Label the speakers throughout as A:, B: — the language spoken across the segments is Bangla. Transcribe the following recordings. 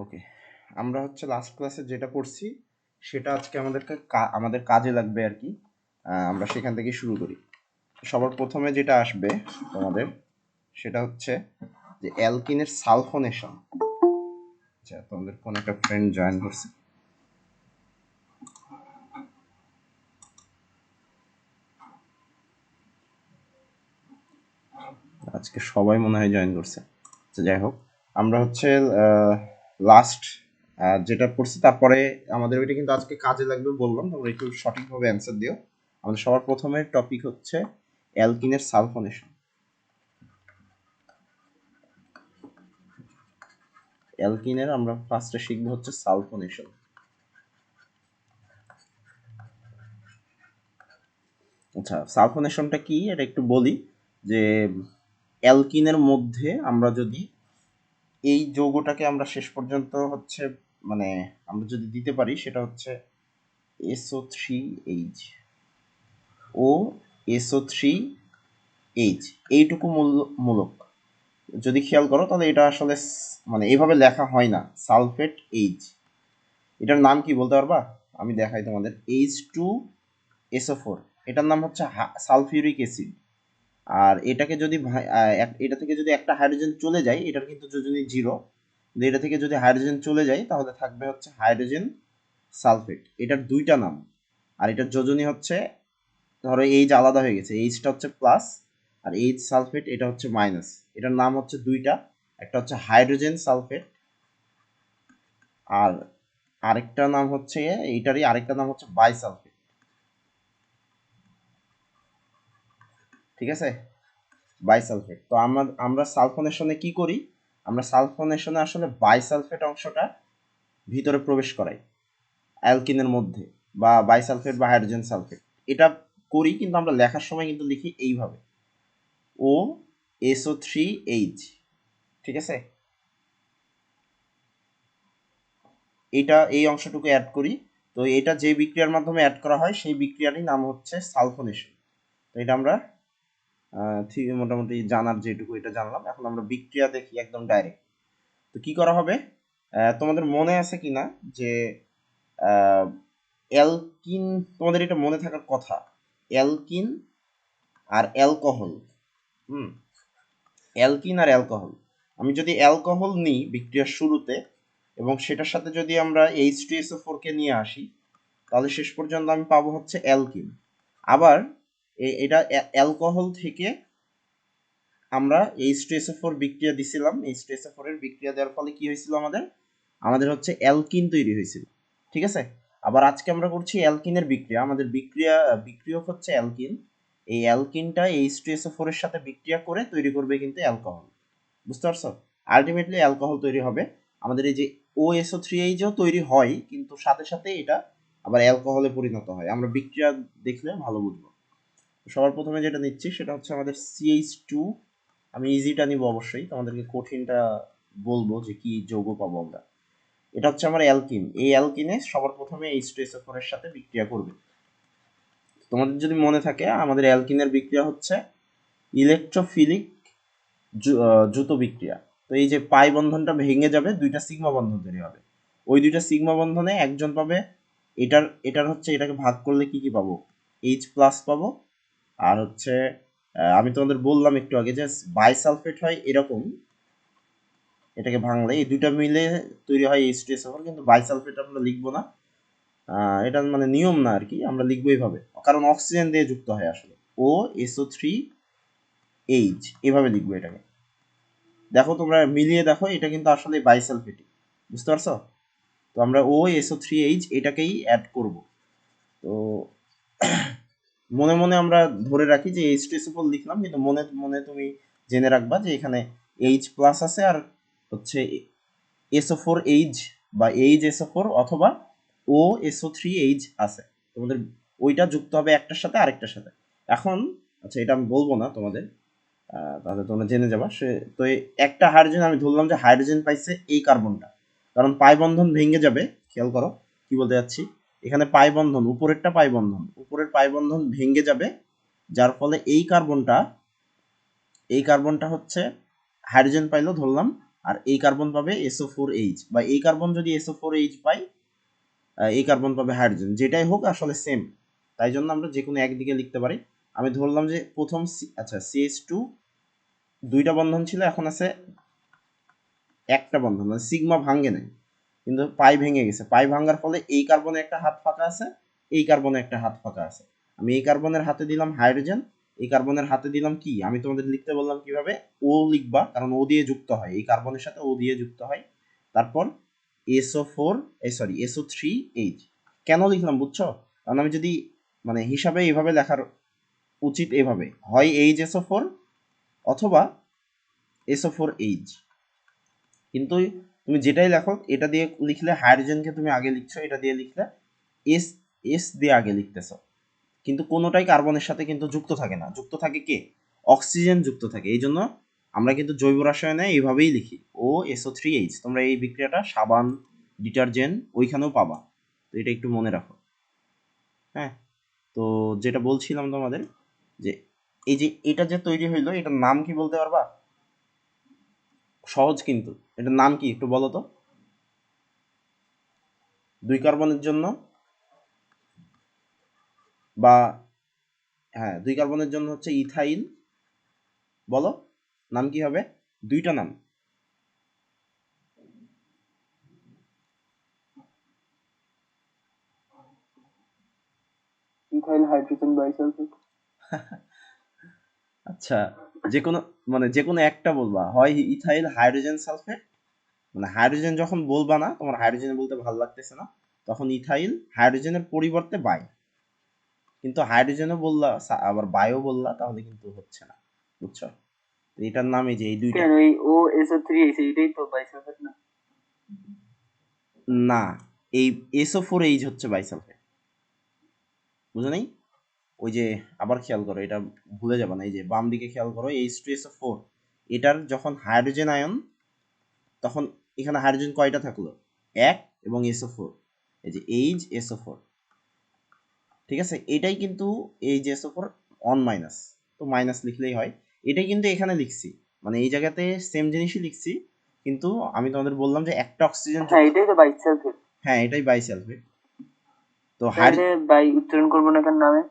A: ওকে, আমরা হচ্ছে লাস্ট ক্লাসে যেটা পড়ছি সেটা আজকে আমাদের কাজে লাগবে আর কি। আমরা সেখান থেকে শুরু করি। সবার প্রথমে যেটা আসবে তোমাদের সেটা হচ্ছে যে অ্যালকিনের সালফোনেশন। আচ্ছা, তোমাদের কোন একটা ফ্রেন্ড জয়েন করছে। আজকে সবাই মনে হয় জয়েন করছে। তো যাই হোক, আমরা হচ্ছে লাস্ট যেটা পড়ছি তারপরে আমাদের ওইটা কিন্তু আজকে কাজে লাগবে বললাম, তোমরা একটু সঠিকভাবে অ্যান্সার দিও। আমাদের সবার প্রথমে টপিক হচ্ছে অ্যালকিনের সালফোনেশন। অ্যালকিনের আমরা ফার্স্টে শিখবো হচ্ছে সালফোনেশন। আচ্ছা, সালফোনেশনটা কি এটা একটু বলি। যে অ্যালকিনের মধ্যে আমরা যদি এই যৌগটাকে আমরা শেষ পর্যন্ত হচ্ছে মানে আমরা যদি দিতে পারি সেটা হচ্ছে SO3H ও SO3H, এইটুকু মূলক যদি খেয়াল করো তাহলে এটা আসলে মানে এইভাবে লেখা হয় না, সালফেট এইচ। এটার নাম কি বলতে পারবা? আমি দেখাই তোমাদের। H2SO4, এটার নাম হচ্ছে সালফিউরিক অ্যাসিড। আর এটাকে যদি এটা থেকে যদি একটা হাইড্রোজেন চলে যায়, এটার কিন্তু যোজনী 0। এটা থেকে যদি হাইড্রোজেন চলে যায় তাহলে থাকবে হচ্ছে হাইড্রোজেন সালফেট। এটার দুইটা নাম। আর এটার যোজনী হচ্ছে, ধরো এইচ আলাদা হয়ে গেছে, এইচটা হচ্ছে প্লাস আর এইচ সালফেট এটা হচ্ছে মাইনাস। এটার নাম হচ্ছে দুইটা, একটা হচ্ছে হাইড্রোজেন সালফেট আর আরেকটা নাম হচ্ছে, এইটারই আরেকটা নাম হচ্ছে বাইসালফেট। ঠিক আছে, বাইসালফেট। তো আমরা সালফোনেশনে কি করি? আমরা সালফোনেশনে আসলে বাইসালফেট অংশটা ভিতরে প্রবেশ করাই অ্যালকিনের মধ্যে, বা বাইসালফেট বা হাইড্রোজেন সালফেট। এটা করি, কিন্তু আমরা লেখার সময় কিন্তু লিখি এইভাবে OSO3H। ঠিক আছে, এটা এই অংশটুকু অ্যাড করি। তো এটা যে বিক্রিয়ার মাধ্যমে অ্যাড করা হয় সেই বিক্রিয়ারই নাম হচ্ছে সালফোনেশন। তো এটা আমরা ঠিক মোটামুটি জানার যেটুকু এটা জানলাম। এখন আমরা বিক্রিয়া দেখি একদম ডাইরেক্ট। তো কি করা হবে, তোমাদের মনে আছে কিনা যে অ্যালকিন, তোমাদের এটা মনে থাকার কথা, অ্যালকিন আর অ্যালকোহল। হুম, অ্যালকিন আর অ্যালকোহল। আমি যদি অ্যালকোহল নিই বিক্রিয়ার শুরুতে এবং সেটার সাথে যদি আমরা H2SO4 কে নিয়ে আসি, তাহলে শেষ পর্যন্ত আমি পাবো হচ্ছে অ্যালকিন। আবার এটা অ্যালকোহল থেকে আমরা H2SO4 বিক্রিয়া দিছিলাম, H2SO4 এর বিক্রিয়া দেওয়ার ফলে কি হয়েছিল, আমাদের আমাদের হচ্ছে অ্যালকিন তৈরি হয়েছিল। ঠিক আছে, আবার আজকে আমরা করছি অ্যালকিনের বিক্রিয়া। আমাদের বিক্রিয়ক হচ্ছে অ্যালকিন। এই অ্যালকিনটা H2SO4 এর সাথে বিক্রিয়া করে তৈরি করবে কিন্তু অ্যালকোহল। বুঝতে পারছো? আলটিমেটলি অ্যালকোহল তৈরি হবে। আমাদের এই যে OSO3Hও তৈরি হয়, কিন্তু সাথে সাথে এটা আবার অ্যালকোহলে পরিণত হয়। আমরা বিক্রিয়া দেখলে ভালো বুঝবো। সবার প্রথমে যেটা নিচ্ছি সেটা হচ্ছে আমাদের CH2। আমি ইজিটা নিব অবশ্যই, তোমাদেরকে কঠিনটা বলবো যে কি যৌগ পাবো আমরা। এটা হচ্ছে আমার অ্যালকিন। এই অ্যালকিনে সবার প্রথমে H2SO4 এর সাথে বিক্রিয়া করবে। তোমাদের যদি মনে থাকে আমাদের অ্যালকিনের বিক্রিয়া হচ্ছে ইলেকট্রোফিলিক দ্রুত বিক্রিয়া। তো এই যে পাই বন্ধনটা ভেঙে যাবে, দুইটা সিগমা বন্ধন তৈরি হবে। ওই দুইটা সিগমা বন্ধনে একজন পাবে, এটার হচ্ছে এটাকে ভাগ করলে কি কি পাবো, H+ পাবো। আর হচ্ছে আমি তোমাদের বললাম একটু আগে যে বাইসালফেট হয় এরকম, এটাকে ভাঙলে এই দুইটা মিলে তৈরি হয় H2SO4, কিন্তু বাইসালফেট আমরা লিখবো না। এটা মানে নিয়ম না আর কি, আমরা লিখবো এইভাবে কারণ অক্সিজেন দিয়ে যুক্ত হয় আসলে। OSO3H এভাবে লিখবো এটাকে। দেখো তোমরা মিলিয়ে দেখো, এটা কিন্তু আসলে বাইসালফেটিক। বুঝতে পারছো? তো আমরা OSO3H এটাকেই অ্যাড করব। তো মনে মনে আমরা ধরে রাখি যে H2SO4 লিখলাম, কিন্তু মনে মনে তুমি জেনে রাখবা যে এখানে H+ আছে আর হচ্ছে SO4H বা HSO4 অথবা OSO3H আছে। তোমাদের ওইটা যুক্ত হবে একটার সাথে আরেকটার সাথে। এখন আচ্ছা, এটা আমি বলবো না তোমাদের, তাহলে তোমরা জেনে যাবা। তো একটা হাইড্রোজেন আমি ধরলাম যে হাইড্রোজেন পাইছে এই কার্বনটা, কারণ পাই বন্ধন ভেঙে যাবে। খেয়াল করো কি বলতে যাচ্ছি, এখানে পাই বন্ধন, উপরের পাই বন্ধন ভেঙে যাবে, যার ফলে এই কার্বনটা হচ্ছে হাইড্রোজেন পাইলো ধরলাম, আর এই কার্বন পাবে SO4H, বা এই কার্বন যদি SO4H পাই, এই কার্বন পাবে হাইড্রোজেন, যেটাই হোক আসলে সেম, তাই জন্য আমরা যে কোনো একদিকে লিখতে পারি। আমি ধরলাম যে প্রথম আচ্ছা CH2 দুইটা বন্ধন ছিল, এখন আছে একটা বন্ধন, মানে সিগমা ভাঙে নাই, কিন্তু পাই ভেঙে গেছে। পাই ভাঙার ফলে এই কার্বনে একটা হাত ফাঁকা আছে, এই কার্বনে একটা হাত ফাঁকা আছে। আমি এই কার্বনের হাতে দিলাম হাইড্রোজেন, এই কার্বনের হাতে দিলাম কি, আমি তোমাদের লিখতে বললাম কিভাবে, ও লিখবা, কারণ ও দিয়ে যুক্ত হয়, এই কার্বনের সাথে ও দিয়ে যুক্ত হয়। তারপর SO3H। কেন লিখলাম বুঝছো? কারণ আমি যদি মানে হিসাবে এইভাবে লেখার উচিত, এভাবে হয় HSO4 অথবা SO4H, কিন্তু তুমি যেটাই লেখো এটা দিয়ে লিখলে হাইড্রোজেনকে তুমি আগে লিখছো, এটা দিয়ে লিখলে এস এস দিয়ে আগে লিখতেছো, কিন্তু কোনোটাই কার্বনের সাথে কিন্তু যুক্ত থাকে না। যুক্ত থাকে কে? অক্সিজেন যুক্ত থাকে। এই জন্য আমরা কিন্তু জৈব রসায়নে এইভাবেই লিখি OSO3H। তোমরা এই বিক্রিয়াটা সাবান, ডিটারজেন্ট ওইখানেও পাবা, তো এটা একটু মনে রাখো। হ্যাঁ, তো যেটা বলছিলাম তোমাদের, যে এই যে এটা যে তৈরি হইলো, এটার নাম কি বলতে পারবা? সহজ, কিন্তু এটার নাম কি একটু বলো তো। দুই কার্বনের জন্য, বা হ্যাঁ, দুই কার্বনের জন্য হচ্ছে ইথাইল, বলো নাম কি হবে? দুইটা নাম।
B: Ethyl hydrogen bisulphate.
A: আচ্ছা, যে কোনো মানে যে কোনো একটা বলবা, হয় ইথাইল হাইড্রোজেন সালফেট, মানে হাইড্রোজেন যখন বলবা না, তোমার হাইড্রোজেন বলতে ভালো লাগতেছে না, তখন ইথাইল হাইড্রোজেনের পরিবর্তে বাই, কিন্তু হাইড্রোজেনও বললা আবার বায়ো বললা, তাহলে কিন্তু হচ্ছে না, বুঝছো? তো এটার নাম এই যে এই দুইটা।
B: কেন এই OSO3H এটাই তো বাইসালফেট না?
A: না, এই SO4H হচ্ছে বাইসালফেট, বুঝো নাই? ওই যে আবার খেয়াল করো, এটা ভুলে যাবে না, এই যে বাম দিকে খেয়াল করো, H2SO4, এটার যখন হাইড্রোজেন আয়ন, তখন এখানে হাইড্রোজেন কয়টা থাকলো? এক, এবং SO4, এই যে HSO4, ঠিক আছে? এটাই কিন্তু HSO4 অন মাইনাস, তো মাইনাস লিখলেই হয়। এটাই কিন্তু এখানে লিখছি, মানে এই জায়গাতে সেম জিনিসই লিখছি, কিন্তু আমি তোমাদের বললাম যে একটা অক্সিজেন
B: হ্যাঁ,
A: যুক্ত।
B: এটাই তো বাইসালফেট।
A: হ্যাঁ, এটাই বাইসালফেট। তো
B: তাহলে বাই উচ্চারণ করবো না কেন নামে?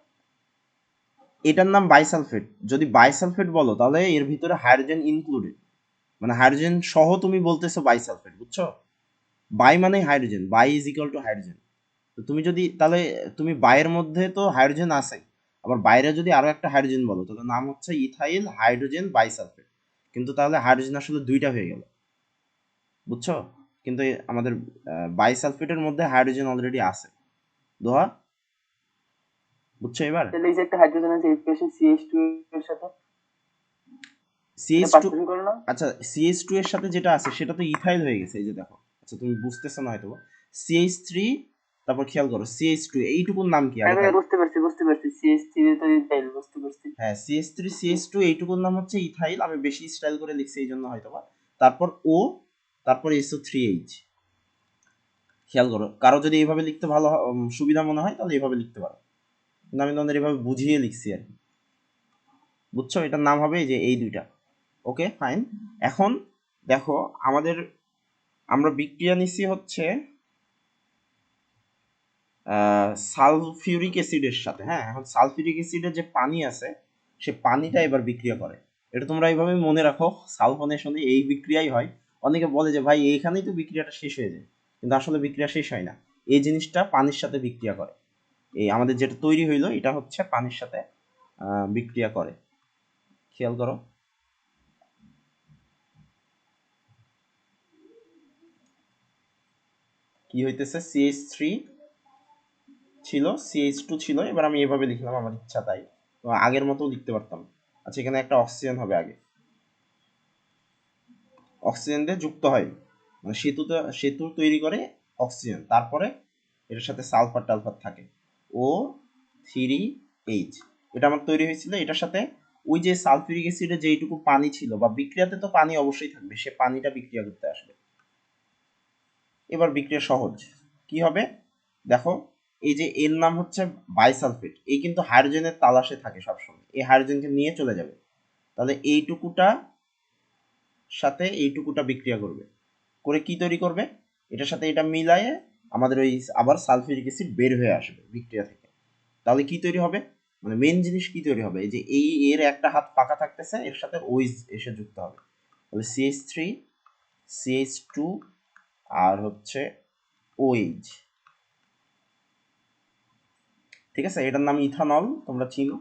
A: এটার নাম বাইসালফেট। যদি বাইসালফেট বলো তাহলে এর ভিতরে হাইড্রোজেন ইনক্লুডেড, মানে হাইড্রোজেন সহ তুমি বলতেছো বাইসালফেট, বুঝছো? বাই মানে hydrogen, bi is equal to hydrogen. তো তুমি যদি তাহলে তুমি বাইয়ের মধ্যে তো হাইড্রোজেন আছে, আবার বাইরে যদি আরো একটা হাইড্রোজেন বলো, তাহলে নাম হচ্ছে ইথাইল হাইড্রোজেন বাইসালফেট, কিন্তু তাহলে হাইড্রোজেন আসলে দুইটা হয়ে গেল, বুঝছো? কিন্তু আমাদের বাইসালফেটের মধ্যে হাইড্রোজেন অলরেডি আছে। দোহা, বুঝছো এবার?
B: তাহলে এই যে একটা হাইড্রোজেন আছে এই পাশে CH2 এর সাথে, এটা
A: সিএইচ টু,
B: পার্থক্য করে না?
A: আচ্ছা CH2 এর সাথে যেটা আছে সেটা তো ইথাইল হয়ে গেছে, এই যে দেখো। আচ্ছা তুমি বুঝতেছো না হয়তো, CH3, তারপর খেয়াল করো CH2, এইটুকুর নাম কি আগে
B: হ্যাঁ ভাই,
A: থাকে?
B: বুঝতে পারছি CH3 তো ইথাইল, বুঝতে পারছি।
A: হ্যাঁ, CH3 CH2, এইটুকুর নাম হচ্ছে ইথাইল, আমি বেশি স্টাইল করে লিখছি এই জন্য হয়তোবা। তারপর ও, তারপর SO3H। খেয়াল করো, কারো যদি এইভাবে লিখতে ভালো সুবিধা মনে হয় তাহলে এইভাবে লিখতে পারো, কিন্তু আমি তোমাদের এইভাবে বুঝিয়ে লিখছি আর কি, বুঝছো? এটার নাম হবে এই যে এই দুইটা। Okay fine. এখন দেখো, আমাদের আমরা বিক্রিয়া নিচ্ছি হচ্ছে সালফিউরিক অ্যাসিডের সাথে। হ্যাঁ, এখন সালফিউরিক অ্যাসিডের যে পানি আছে, সে পানিটা এবার বিক্রিয়া করে। এটা তোমরা এইভাবে মনে রাখো, সালফনেশনে এই বিক্রিয়াই হয়। অনেকে বলে যে ভাই এইখানেই তো বিক্রিয়াটা শেষ হয়ে যায়, কিন্তু আসলে বিক্রিয়া শেষ হয় না, এই জিনিসটা পানির সাথে বিক্রিয়া করে। এই আমাদের যেটা তৈরি হইলো এটা হচ্ছে পানির সাথে বিক্রিয়া করে, খেয়াল করো। কি হইতেছে, CH3 ছিল, CH2 ছিল, এবার আমি এভাবে লিখলাম আমার ইচ্ছা তাই, তো আগের মতো লিখতে পারতাম। আচ্ছা, এখানে একটা অক্সিজেন হবে আগে, অক্সিজেন দিয়ে যুক্ত হয়, মানে সেতু তৈরি করে অক্সিজেন, তারপরে এটার সাথে সালফার টালফার থাকে, O3H। এটা আমার তৈরি হয়েছিল, এটার সাথে ওই যে সালফিউরিক অ্যাসিডে যেইটুকু পানি ছিল, বা বিক্রিয়াতে তো পানি অবশ্যই থাকবে, সে পানিটা বিক্রিয়া করতে আসবে। এবার বিক্রিয়া সহজ, কি হবে দেখো, এই যে এর নাম হচ্ছে বাইসালফেট, এই কিন্তু হাইড্রোজেনের তালাশে থাকে সবসময়, এই হাইড্রোজেনকে নিয়ে চলে যাবে, তাহলে এইটুকুটা সাথে এইটুকুটা বিক্রিয়া করবে, করে কি তৈরি করবে, এটার সাথে এটা মিলায়ে আমাদের ওই আবার সালফিউরিক অ্যাসিড বের হয়ে আসবে বিক্রিয়া থেকে। তাহলে কি তৈরি হবে, মানে মেন জিনিস কি তৈরি হবে, এই যে এই এর একটা হাত ফাঁকা থাকতেছে, এর সাথে ওইজ এসে যুক্ত হবে, তাহলে CH3 CH2 আর হচ্ছে OH, ঠিক আছে, এটার নাম ইথানল, তোমরা চিনো।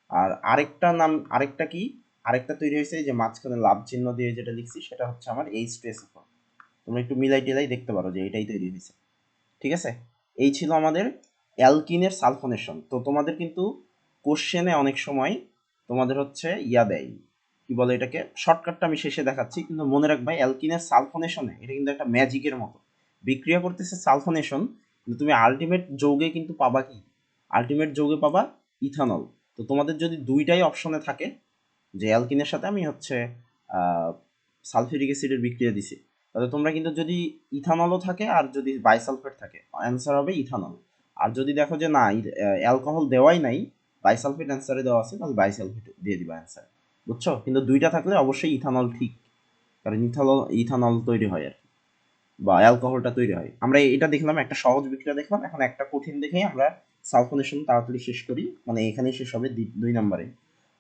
A: আর আরেকটা নাম, আরেকটা কি, আরেকটা তৈরি হয়েছে যে মাঝখানে লাভ চিহ্ন দিয়ে যেটা লিখছি সেটা হচ্ছে আমার H2SO4। তোমরা একটু মিলাই টিলাই দেখতে পারো যে এটাই তৈরি হয়েছে, ঠিক আছে। এই ছিল আমাদের অ্যালকিনের সালফোনেশন। তো তোমাদের কিন্তু কোশ্চেনে অনেক সময় তোমাদের হচ্ছে ইয়া দেয়, কি বলে এটাকে, শর্টকাটটা আমি শেষে দেখাচ্ছি, কিন্তু মনে রাখবে অ্যালকিনের সালফোনেশনে এটা কিন্তু একটা ম্যাজিকের মতো বিক্রিয়া করতেছে সালফোনেশন, কিন্তু তুমি আলটিমেট যৌগে কিন্তু পাবা কি, আলটিমেট যৌগে পাবা ইথানল। তো তোমাদের যদি দুইটাই অপশনে থাকে যে অ্যালকিনের সাথে আমি হচ্ছে সালফিউরিক অ্যাসিডের বিক্রিয়া দিছি, তাহলে তোমরা কিন্তু যদি ইথানলও থাকে আর যদি বাইসালফেট থাকে অ্যান্সার হবে ইথানল। আর যদি দেখো যে না অ্যালকোহল দেওয়াই নাই, বাইসালফেট অ্যান্সারে দেওয়া আছে, তাহলে বাইসালফেট দিয়ে দিবা অ্যান্সার, বুঝছো। কিন্তু দুইটা থাকলে অবশ্যই ইথানল ঠিক, কারণ ইথানল তৈরি হয় আর কি, বা অ্যালকোহলটা তৈরি হয়। আমরা এটা দেখলাম, একটা সহজ বিক্রিয়া দেখলাম, এখন একটা কঠিন দেখেই আমরা সালফোনেশন তাড়াতাড়ি শেষ করি, মানে এখানেই শেষ হবে 2 নম্বরে।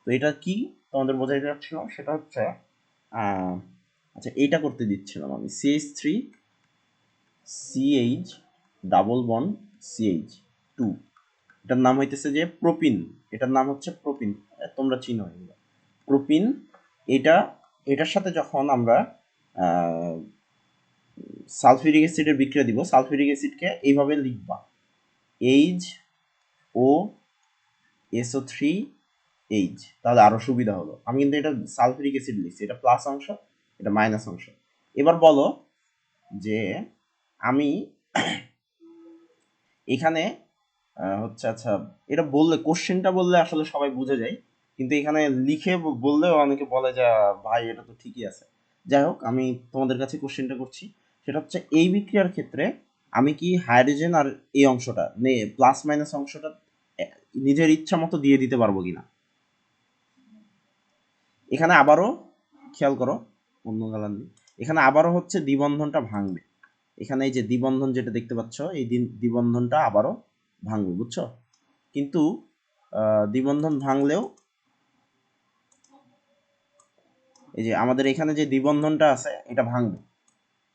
A: তো এটা কি তোমাদের বোঝাইতে যাচ্ছিলাম সেটা হচ্ছে আচ্ছা এইটা করতে দিচ্ছিলাম আমি, CH3 CH double bond CH2, এটার নাম হইতেছে যে প্রোপিন, এটার নাম হচ্ছে প্রোপিন, তোমরা চিনো এগুলো প্রোপিন। এটা, এটার সাথে যখন আমরা সালফিউরিক অ্যাসিডের বিক্রিয়া দিব, সালফিউরিক অ্যাসিডকে এইভাবে লিখবা, HOSO3H, তাহলে আরো সুবিধা হলো। আমি কিন্তু এটা সালফিউরিক অ্যাসিড লিখছি, এটা প্লাস অংশ, এটা মাইনাস অংশ। এবার বলো যে আমি এখানে হচ্ছে, আচ্ছা এটা বললে, কোশ্চেনটা বললে আসলে সবাই বুঝে যায়, কিন্তু এখানে লিখে বললেও অনেকে বলে যে ভাই এটা তো ঠিকই আছে। যাই হোক, আমি তোমাদের কাছে কোশ্চেনটা করছি, সেটা হচ্ছে এই বিক্রিয়ার ক্ষেত্রে আমি কি হাইড্রোজেন আর এই অংশটা প্লাস মাইনাস অংশটা নিজের ইচ্ছা মতো দিয়ে দিতে পারবো কিনা। এখানে আবারও খেয়াল করো, অন্য কালার নেই, এখানে আবারও হচ্ছে দ্বিবন্ধনটা ভাঙবে, এখানে এই যে দ্বিবন্ধন যেটা দেখতে পাচ্ছ, এই দ্বিবন্ধনটা আবারও ভাঙবে, বুঝছো। কিন্তু দ্বিবন্ধন ভাঙলেও এই যে আমাদের এখানে যে দ্বিবন্ধনটা আছে এটা ভাঙবে,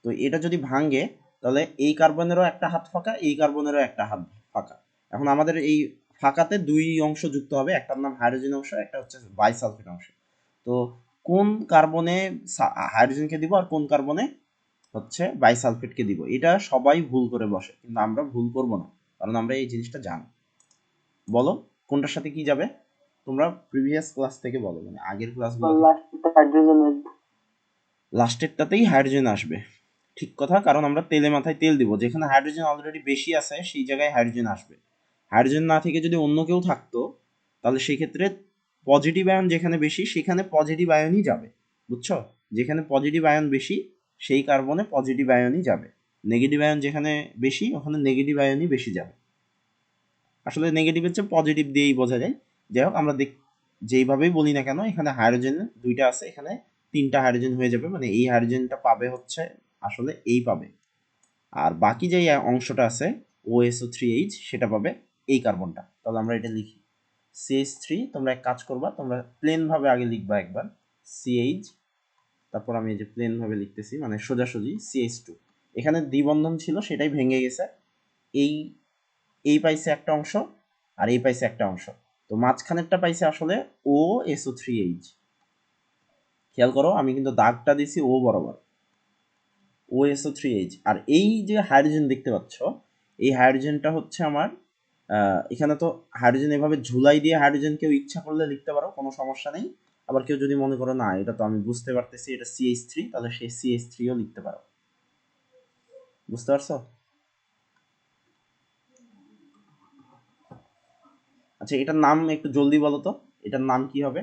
A: তো এটা যদি ভাঙে তাহলে এই কার্বনেরও একটা হাত ফাঁকা, এই কার্বনেরও একটা হাত ফাঁকা। এখন আমাদের এই ফাঁকাতে দুই অংশ যুক্ত হবে, একটার নাম হাইড্রোজেন অংশ, একটা হচ্ছে বাইসালফেট অংশ। তো কোন কার্বনে হাইড্রোজেনকে দিব আর কোন কার্বনে হচ্ছে বাইসালফেটকে দিব, এটা সবাই ভুল করে বসে, কিন্তু আমরা ভুল করব না, কারণ আমরা এই জিনিসটা জানি। বলো কোনটার সাথে কি যাবে, তোমরা প্রিভিয়াস ক্লাস থেকে বলো, মানে আগের ক্লাসগুলো থেকে।
B: লাস্টে হাইড্রোজেন আসবে।
A: লাস্টেরটাতেই হাইড্রোজেন আসবে, ঠিক কথা, কারণ আমরা তেলে মাথায় তেল দিব, যেখানে হাইড্রোজেন অলরেডি বেশি আছে সেই জায়গায় হাইড্রোজেন আসবে। হাইড্রোজেন না থেকে যদি অন্য কেউ থাকতো তাহলে সেই ক্ষেত্রে পজিটিভ আয়ন যেখানে বেশি সেখানে পজিটিভ আয়নই যাবে, বুঝছো। যেখানে পজিটিভ আয়ন বেশি সেই কার্বনে পজিটিভ আয়নই যাবে, নেগেটিভ আয়ন যেখানে বেশি ওখানে নেগেটিভ আয়নই বেশি যাবে। আসলে নেগেটিভ হচ্ছে পজিটিভ দিয়েই বোঝা যায়। যাই হোক, আমরা যেইভাবেই বলি না কেন, এখানে হাইড্রোজেন দুইটা আছে, এখানে 3টা হাইড্রোজেন হয়ে যাবে, মানে এই হাইড্রোজেনটা পাবে হচ্ছে আসলে এই পাবে, আর বাকি যে অংশটা আছে OSO3H সেটা পাবে এই কার্বনটা। তাহলে আমরা এটা লিখি CH3, তোমরা এক কাজ করবা, তোমরা প্লেন ভাবে আগে লিখবা একবার CH, তারপর আমি এই যে প্লেন ভাবে লিখতেছি মানে সোজাসুজি CH2, এখানে দ্বিবন্ধন ছিল সেটাই ভেঙে গেছে, এই এই পাইছে একটা অংশ আর এই পাইছে একটা অংশ, তো মাঝখানেরটা পাইছে আসলে OSO3H। খেয়াল করো আমি কিন্তু দাগটা দিছি ও বরাবর, OSO3H। আর এই যে হাইড্রোজেন দেখতে পাচ্ছ, এই হাইড্রোজেনটা হচ্ছে আমার এখানে তো হাইড্রোজেন এভাবে ঝুলাই দিয়ে হাইড্রোজেন কেউ ইচ্ছা করলে লিখতে পারো, কোনো সমস্যা নেই। আবার কেউ যদি মনে করো না এটা তো আমি বুঝতে পারতেছি এটা CH3, তাহলে সেই CH3ও লিখতে পারো, বুঝতে পারছো। আচ্ছা এটার নাম একটু জলদি বলো তো, এটার নাম কি হবে।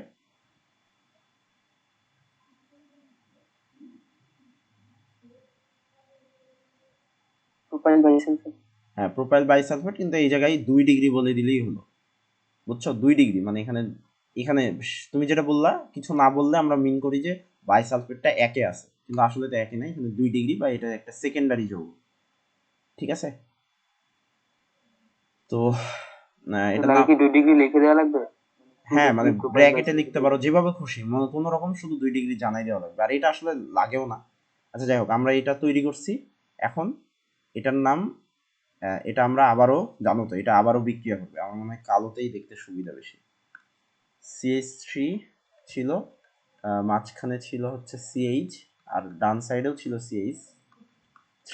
B: Propyl bisulphate.
A: হ্যাঁ প্রোপাইল বাইসালফেট, কিন্তু এই জায়গায় 2 ডিগ্রি বলে দিলেই হলো, বুঝছো। 2 ডিগ্রি মানে এখানে, এখানে তুমি যেটা বললা কিছু না বললে আমরা মিন করি যে বাইসালফেটটা একে আছে, কিন্তু আসলে তো একে নাই, কিন্তু 2 ডিগ্রি বা এটা একটা সেকেন্ডারি যৌগ। ঠিক আছে, তো এটার
B: লাগে
A: নাম,
B: কি 2 ডিগ্রি লিখে দেওয়া লাগবে? 2
A: হ্যাঁ
B: ডিগ্রি
A: মানে
B: প্রোপাইল
A: ব্র্যাকেটে লিখতে
B: বাইসালফেট।
A: পারো যেভাবে খুশি, কোনো রকম শুধু 2 ডিগ্রি জানাই দেওয়া লাগবে, আর এটা আসলে লাগেও না। আচ্ছা যাই হোক, আমরা এটা তৈরি করছি এখন। এটার নাম এটা আমরা আবারও, জানো তো এটা আবারও বিক্রিয়া করবে, আমার মনে হয় কালোতেই দেখতে সুবিধা বেশি। CH3 ছিল, মাঝখানে ছিল হচ্ছে CH, আর ডান সাইডেও ছিল CH3,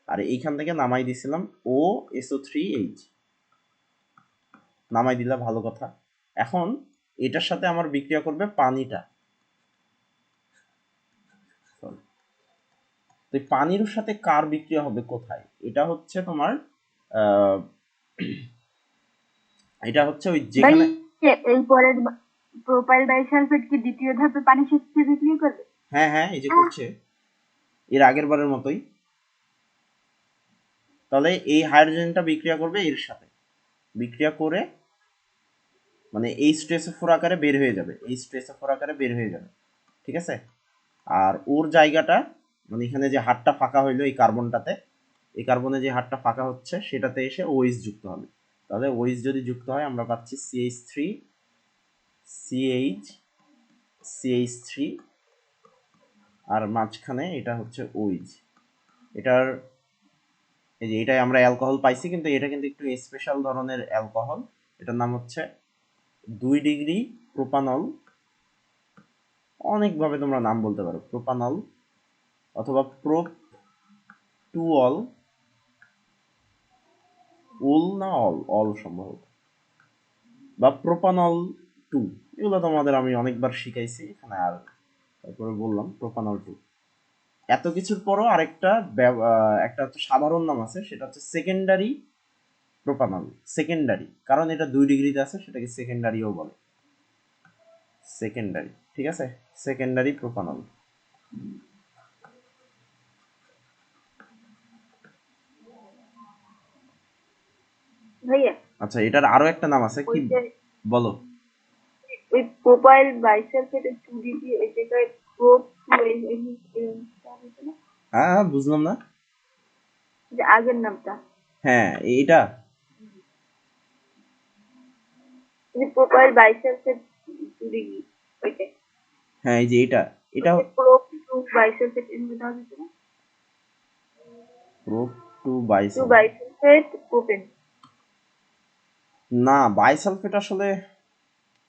A: আর এইখান থেকে নামাই দিছিলাম OSO3H, নামাই দিলা ভালো কথা। এখন এটার সাথে আমার বিক্রিয়া করবে পানিটা। Sorry. তো এই পানির সাথে কার বিক্রিয়া হবে কোথায়? এটা হচ্ছে তোমার এটা হচ্ছে ওই
C: ভাই
A: যেখানে,
C: এই পরের প্রোপাইল বাইসালফেট কি দ্বিতীয় ধাপে পানির সাথে বিক্রিয়া করবে?
A: হ্যাঁ হ্যাঁ এই যে করছে এর আগের বারের মতোই। তাহলে এই হাইড্রোজেনটা বিক্রিয়া করবে এর সাথে, বিক্রিয়া করে মানে H2SO4 আকারে বের হয়ে যাবে, H2SO4 আকারে বের হয়ে যাবে। ঠিক আছে, আর ওর জায়গাটা মানে এখানে যে হাতটা ফাঁকা হইলো এই কার্বনটাতে, এই কার্বনে যে হাতটা ফাঁকা হচ্ছে সেটাতে এসে OH যুক্ত হবে। তাহলে OH যদি যুক্ত হয় আমরা পাচ্ছি CH3 CH CH3, আর মাঝখানে এটা হচ্ছে OH। এটার এই যে এটাই আমরা অ্যালকোহল পাইছি, কিন্তু এটা কিন্তু একটু স্পেশাল ধরনের অ্যালকোহল। এটার নাম হচ্ছে 2 ডিগ্রি প্রোপানল, অনেকভাবে তোমরা নাম বলতে পারো, প্রোপানল অথবা প্রোপ টু অল, উল না অল, অল সম্ভবত, বা প্রোপানল টু, এগুলো তোমাদের আমি অনেকবার শিখাইছি এখানে, আর তারপরে বললাম প্রোপানল টু। এত কিছুর পরও আরেকটা একটা হচ্ছে সাধারণ নাম আছে, সেটা হচ্ছে সেকেন্ডারি প্রোপানল। সেকেন্ডারি কারণ এটা 2 ডিগ্রিতে আছে, সেটাকে সেকেন্ডারিও বলে, সেকেন্ডারি। ঠিক আছে, সেকেন্ডারি প্রোপানল।
C: ভাইয়া
A: আচ্ছা এটার আরো একটা নাম আছে কি,
C: ওই যে
A: বলো।
C: ওই প্রোপাইল বাইসালফেটের 2 ডিগ্রি ওই জায়গায় প্রোপ
A: হ্যাঁ বুঝলাম না।
C: যে আগের নামটা
A: হ্যাঁ এইটা,
C: যে প্রোপাইল বাইসালফেট 2 ডিগ্রি ওইটা,
A: হ্যাঁ এই যে এটা, এটা
C: ওই প্রোপ টু বাইসালফেট এর মধ্যে দেওয়া যেত না?
A: প্রোপ টু
C: 2
A: বাইসাল,
C: বাইসালফেট প্রোপেন।
A: না বাইসালফেট আসলে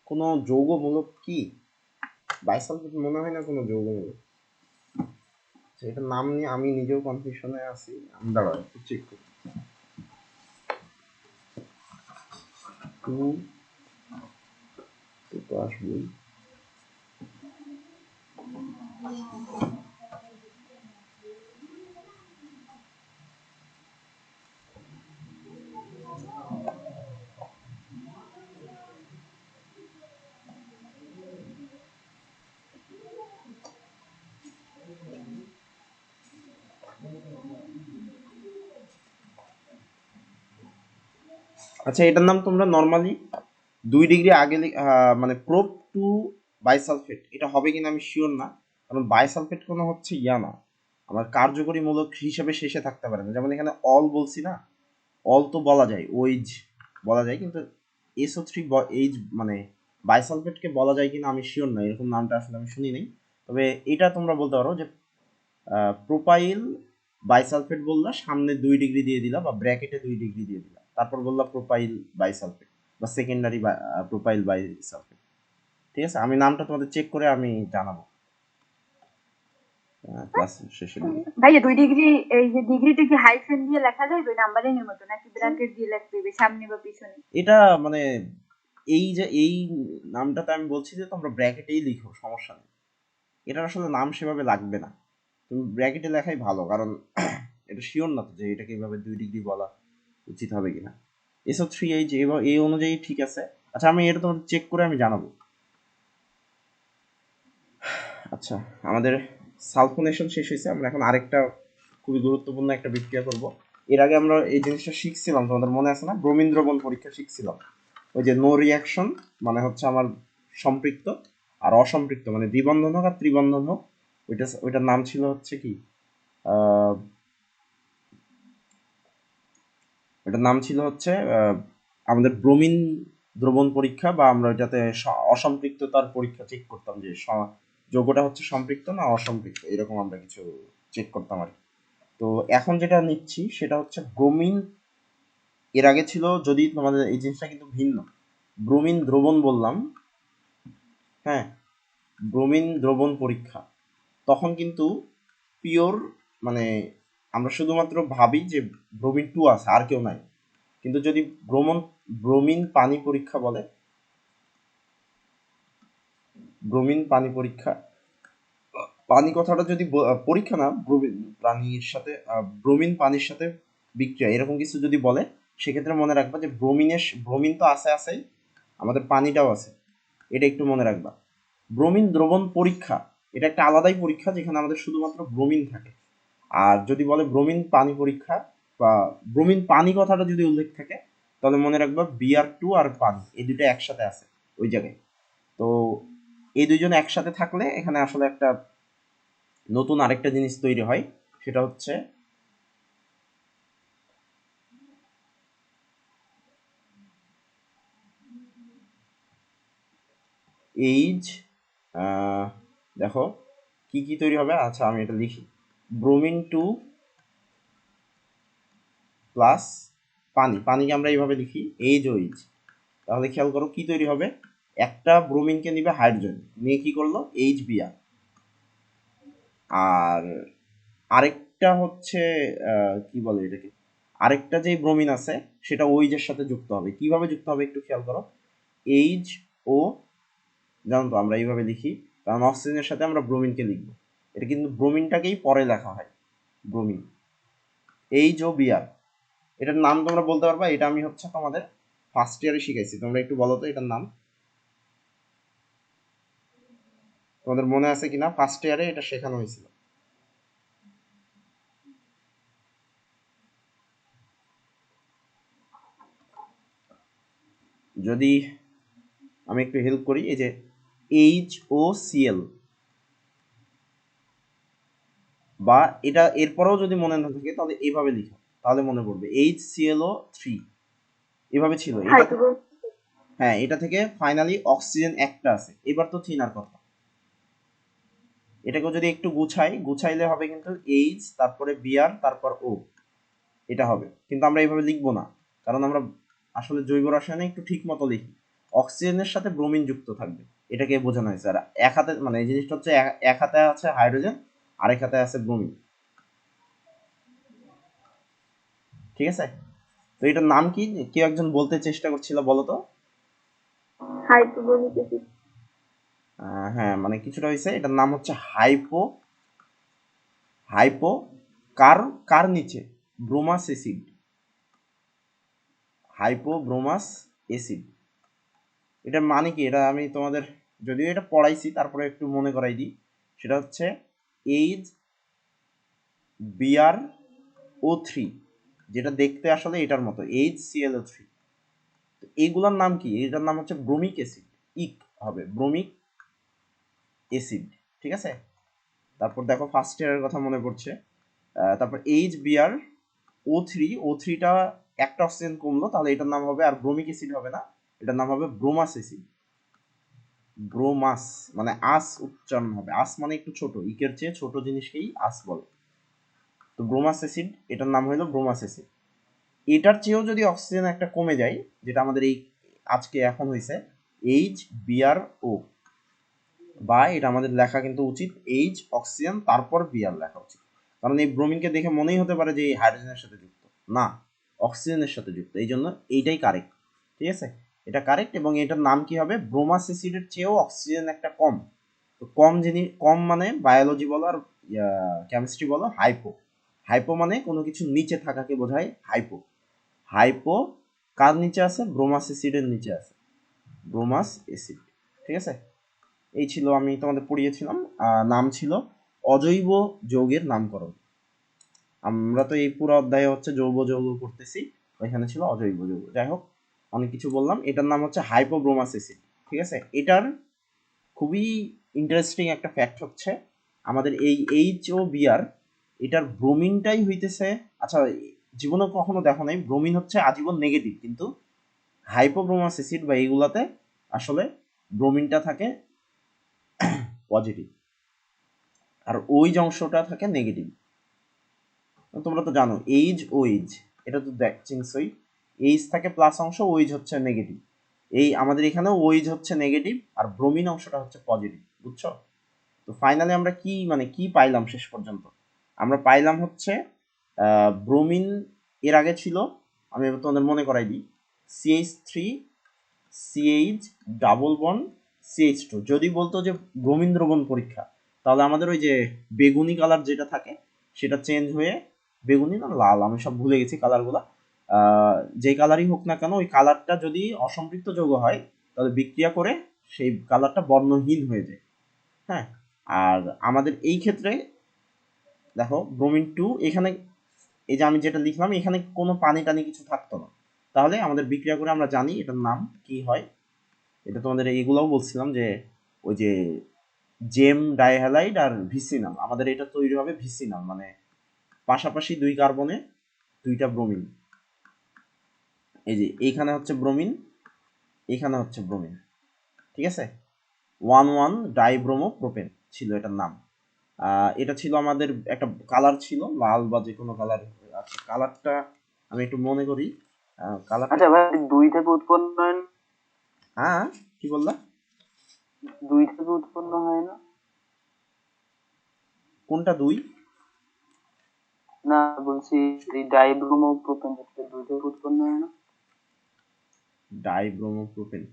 A: কোনো যৌগমূলক কি? বাইসালফেট মনে হয় না কোনো যৌগমূলক। আচ্ছা, এটার নাম নিয়ে আমি নিজেও কনফিউশনে আছি, আমি দাঁড়াও একটু চেক করি। টু তো আসবেই। আচ্ছা এটার নাম তোমরা নর্মালি 2 ডিগ্রি আগে মানে প্রোপ টু বাইসালফেট, এটা হবে কিনা আমি শিওর না, কারণ বাইসালফেট কোনো হচ্ছে ইয়া না, আমার কার্যকরী মূলক হিসেবে শেষে থাকতে পারে না। যেমন এখানে অল বলছি না, অল তো বলা যায়, ওইজ বলা যায়, কিন্তু SO3 এইজ মানে বাইসালফেটকে বলা যায় কিনা আমি শিওর না, এরকম নামটা আসলে আমি শুনি নাই। তবে এটা তোমরা বলতে পারো যে প্রোপাইল বাইসালফেট বললা, সামনে 2 ডিগ্রি দিয়ে দিলা বা ব্র্যাকেটে 2 ডিগ্রি দিয়ে দিলা, তারপর বললা প্রোপাইল বাইসালফেট বা সেকেন্ডারি প্রোপাইল বাইসালফেট। ঠিক আছে, আমি নামটা তোমাদের চেক করে আমি জানাবো ক্লাস শেষের দিকে।
C: ভাইয়া 2 ডিগ্রি এই যে ডিগ্রিটা কি হাইফেন দিয়ে লেখা যায় ওই নাম্বারিং এর মতো, নাকি ব্র্যাকেট দিয়ে লিখতে হবে সামনে বা পিছনে?
A: এটা মানে এই যে এই নামটাতে আমি বলছি যে তোমরা ব্র্যাকেটেই লিখো, সমস্যা নেই, এটার আসলে নাম সেভাবে লাগবে না, তুমি ব্র্যাকেটে লেখাই ভালো, কারণ এটা শিওর না তো যে এটাকে এইভাবে 2 ডিগ্রি বলা উচিত হবে কিনা। SO3H এই অনুযায়ী ঠিক আছে। আচ্ছা আমি এটা তোমাদের চেক করে আমি জানাবো। আচ্ছা আমাদের সালফোনেশন শেষ হয়েছে, আমরা এখন আরেকটা খুবই গুরুত্বপূর্ণ একটা বিক্রিয়া করব। এর আগে আমরা এই জিনিসটা শিখছিলাম, তোমাদের মনে আছে না, ব্রোমিন দ্রবণ পরীক্ষা শিখছিলাম, ওই যে নো রিয়াকশন মানে হচ্ছে আমার সম্পৃক্ত, আর অসম্পৃক্ত মানে দ্বিবন্ধন হোক আর ত্রিবন্ধন হোক, ওইটার নাম ছিল হচ্ছে কি, ওইটার নাম ছিল হচ্ছে আমাদের ব্রোমিন দ্রবণ পরীক্ষা, বা আমরা ওইটাতে অসম্পৃক্ততার পরীক্ষা চেক করতাম যে যৌগটা হচ্ছে সম্পৃক্ত না অসম্পৃক্ত, এরকম আমরা কিছু চেক করতাম আর কি। তো এখন যেটা নিচ্ছি সেটা হচ্ছে ব্রোমিন। এর আগে ছিল, যদি তোমাদের এই জিনিসটা কিন্তু ভিন্ন, ব্রোমিন দ্রবণ বললাম, হ্যাঁ, ব্রোমিন দ্রবণ পরীক্ষা, তখন কিন্তু পিওর মানে আমরা শুধুমাত্র ভাবি যে ব্রোমিন 2 আছে আর কেউ নাই। কিন্তু যদি ব্রোমিন পানি পরীক্ষা বলে, ব্রোমিন পানি পরীক্ষা, পানি কথাটা যদি পরীক্ষা না, ব্রোমিন পানির সাথে ব্রোমিন পানির সাথে বিক্রিয়া এরকম কিছু যদি বলে, সেক্ষেত্রে মনে রাখবা যে ব্রোমিন তো আছেই, আমাদের পানিটাও আছে, এটা একটু মনে রাখবা। ব্রোমিন দ্রবণ পরীক্ষা এটা একটা আলাদাই পরীক্ষা, যেখানে আমাদের শুধুমাত্র ব্রোমিন থাকে। আর যদি বলে ব্রোমিন পানি পরীক্ষা বা ব্রোমিন পানি কথাটা যদি উল্লেখ থাকে, তাহলে মনে রাখবা Br2 আর পানি এই দুটো একসাথে আছে ওই জায়গায়। তো এই দুইজন একসাথে থাকলে এখানে আসলে একটা নতুন আরেকটা জিনিস তৈরি হয়, সেটা হচ্ছে এইচ, দেখো কি কি তৈরি হবে, আচ্ছা আমি এটা লিখি, ব্রোমিন 2 প্লাস পানিকে আমরা এইভাবে লিখি এইচ ও এইচ। তাহলে খেয়াল করো কি তৈরি হবে, একটা ব্রোমিনকে নিবে হাইড্রোজেন, নিয়ে কি করলো HBr, আর আরেকটা হচ্ছে কি বলে এটাকে, আরেকটা যে ব্রোমিন আছে সেটা ওইজের সাথে যুক্ত হবে। কিভাবে যুক্ত হবে একটু খেয়াল করো, এইচ ও, জানো তো আমরা এইভাবে লিখি, কারণ অক্সিজেনের সাথে আমরা ব্রোমিনকে লিখব, এটা কিন্তু ব্রোমিনটাকেই পরে লেখা হয় ব্রোমিন, এইচ ও বিআর। এটার নাম তোমরা বলতে পারবা, এটা আমি হচ্ছে তোমাদের ফার্স্ট ইয়ারে শিখাইছি, তোমরা একটু বলো তো এটার নাম, তোমাদের মনে আছে কিনা ফার্স্ট ইয়ারে এটা শেখানো হয়েছিল। যদি আমি একটু হেল্প করি, এই যে HOCl, বা এটা এরপরেও যদি মনে না থাকে তাহলে এইভাবে লিখো, তাহলে মনে পড়বে HClO3, এভাবে ছিল এটা।
C: হাইড্রোজেন।
A: হ্যাঁ, এটা থেকে ফাইনালি অক্সিজেন একটা আছে, এবার তো থিনার কথা, এটাকে যদি একটু গুছাইলে হবে কিন্তু এইচ, তারপরে বিআর, তারপর ও, এটা হবে। কিন্তু আমরা এইভাবে লিখবো না, কারণ আমরা আসলে জৈব রসায়নে একটু ঠিক মতো লিখি, অক্সিজেনের সাথে ব্রোমিন যুক্ত থাকবে, এটাকে বোঝানো হয়েছে। আর এক হাতে মানে এই জিনিসটা হচ্ছে এক হাতে আছে হাইড্রোজেন, আরেক হাতে আছে ব্রোমিন, ঠিক আছে? তো এটার নাম কি, কেউ একজন বলতে চেষ্টা করছিল, বলো তো।
C: Hydrochloric acid.
A: হ্যাঁ, মানে কিছুটা হয়েছে, এটার নাম হচ্ছে হাইপো কার কার নিচে ব্রোমাস অ্যাসিড, হাইপোব্রোমাস অ্যাসিড। এটার মানে কি, এটা আমি তোমাদের যদিও এটা পড়াইছি তারপরে একটু মনে করাই দিই, সেটা হচ্ছে এইচ বিআর ও থ্রি, যেটা দেখতে আসলে এটার মতো HClO3। এইগুলোর নাম কি, এটার নাম হচ্ছে ব্রোমিক অ্যাসিড, ইক হবে ব্রোমিক অ্যাসিড, ঠিক আছে? তারপর দেখো ফার্স্ট ইয়ারের কথা মনে পড়ছে, তারপর HBr O3টা একটা অক্সিজেন কমলো, তাহলে এটার নাম হবে আর ব্রোমিক অ্যাসিড হবে না, এটার নাম হবে ব্রোমাস অ্যাসিড। ব্রোমাস মানে আস উচ্চারণ হবে, আস মানে একটু ছোট, ইকের চেয়ে ছোট জিনিসকেই আস বলে। তো ব্রোমাস অ্যাসিড, এটার নাম হলো ব্রোমাস অ্যাসিড। এটার চেয়েও যদি অক্সিজেন একটা কমে যায়, যেটা আমাদের এই আজকে এখন হয়েছে HBrO, বা এটা আমাদের লেখা কিন্তু উচিত H অক্সিজেন তারপর Br লেখা উচিত, কারণ এই ব্রোমিনকে দেখে মনেই হতে পারে যে এই হাইড্রোজেনের সাথে যুক্ত, না, অক্সিজেনের সাথে যুক্ত, এই জন্য এইটাই কারেক্ট, ঠিক আছে? এটা কারেক্ট, এবং এটার নাম কি হবে, ব্রোমাস অ্যাসিডের চেয়েও অক্সিজেন একটা কম। তো কম মানে বায়োলজি বলো আর কেমিস্ট্রি বলো হাইপো মানে কোনো কিছু নিচে থাকাকে বোঝায় হাইপো কার নিচে আছে, ব্রোমাস অ্যাসিডের নিচে আছে, ব্রোমাস অ্যাসিড, ঠিক আছে? এই ছিল, আমি তোমাদের পড়িয়েছিলাম, নাম ছিল অজৈব যৌগের নামকরণ। আমরা তো এই পুরো অধ্যায়ে হচ্ছে জৈব যৌগ করতেছি, ওইখানে ছিল অজৈব যৌগ। যাই হোক, অনেক কিছু বললাম, এটার নাম হচ্ছে হাইপোব্রোমাস অ্যাসিড, ঠিক আছে? এটার খুবই ইন্টারেস্টিং একটা ফ্যাক্ট হচ্ছে আমাদের এই এইচ ও বিআর এটার ব্রোমিনটাই হইতেছে, আচ্ছা জীবনে কখনো দেখো নাই ব্রোমিন হচ্ছে আজীবন নেগেটিভ, কিন্তু হাইপোব্রোমাস অ্যাসিড বা এইগুলাতে আসলে ব্রোমিনটা থাকে পজিটিভ আর ওই অংশটা থাকে নেগেটিভ। তোমরা তো জানো এইচ ও এইচ, এটা তো চিনছই, এইচ থাকে প্লাস অংশ, ওইজ হচ্ছে নেগেটিভ। এই আমাদের এখানেও ওইজ হচ্ছে নেগেটিভ আর ব্রোমিন অংশটা হচ্ছে পজিটিভ, বুঝছো? তো ফাইনালি আমরা কি মানে কি পাইলাম শেষ পর্যন্ত? আমরা পাইলাম হচ্ছে ব্রোমিন এর আগে ছিল, আমি এবার তোমাদের মনে করাই দিই, CH3 CH double bond CH2। যদি বলতো যে ব্রোমিন দ্রবণ পরীক্ষা, তাহলে আমাদের ওই যে বেগুনি কালার যেটা থাকে সেটা চেঞ্জ হয়ে বেগুনি না লাল, আমি সব ভুলে গেছি কালারগুলা, যে কালারই হোক না কেন ওই কালারটা যদি অসম্পৃক্ত যৌগ হয় তাহলে বিক্রিয়া করে সেই কালারটা বর্ণহীন হয়ে যায়। হ্যাঁ, আর আমাদের এই ক্ষেত্রে দেখো ব্রোমিন 2 এখানে এই যে আমি যেটা লিখলাম এখানে কোনো পানি টানি কিছু থাকতো না, তাহলে আমাদের বিক্রিয়া করে আমরা জানি এটার নাম কি হয়। এটা তোমাদের এগুলোও বলছিলাম যে ওই যে জেম ডাইহ্যালাইড আর ভিসিনাল, আমাদের এটা তৈরি হবে ভিসিনাল, মানে পাশাপাশি দুই কার্বনে দুইটা ব্রোমিন। এই যে এইখানে হচ্ছে ব্রোমিন, এইখানে হচ্ছে ব্রোমিন, ঠিক আছে, 1,1 ডাইব্রোমো প্রোপেন ছিল এটার নাম। এটা ছিল আমাদের একটা কালার ছিল লাল বা যে কোনো কালার। আচ্ছা কালারটা আমি একটু মনে করি, কালারটা
B: আচ্ছা ভাই, দুই থেকে উৎপন্ন হয় না?
A: হ্যাঁ কি বললা?
B: দুই থেকে উৎপন্ন হয় না?
A: কোনটা দুই?
B: না, বলছি এই ডাইব্রোমো প্রোপেন যেটা দুই থেকে উৎপন্ন হয় না?
A: ডাইব্রোমো প্রোপেন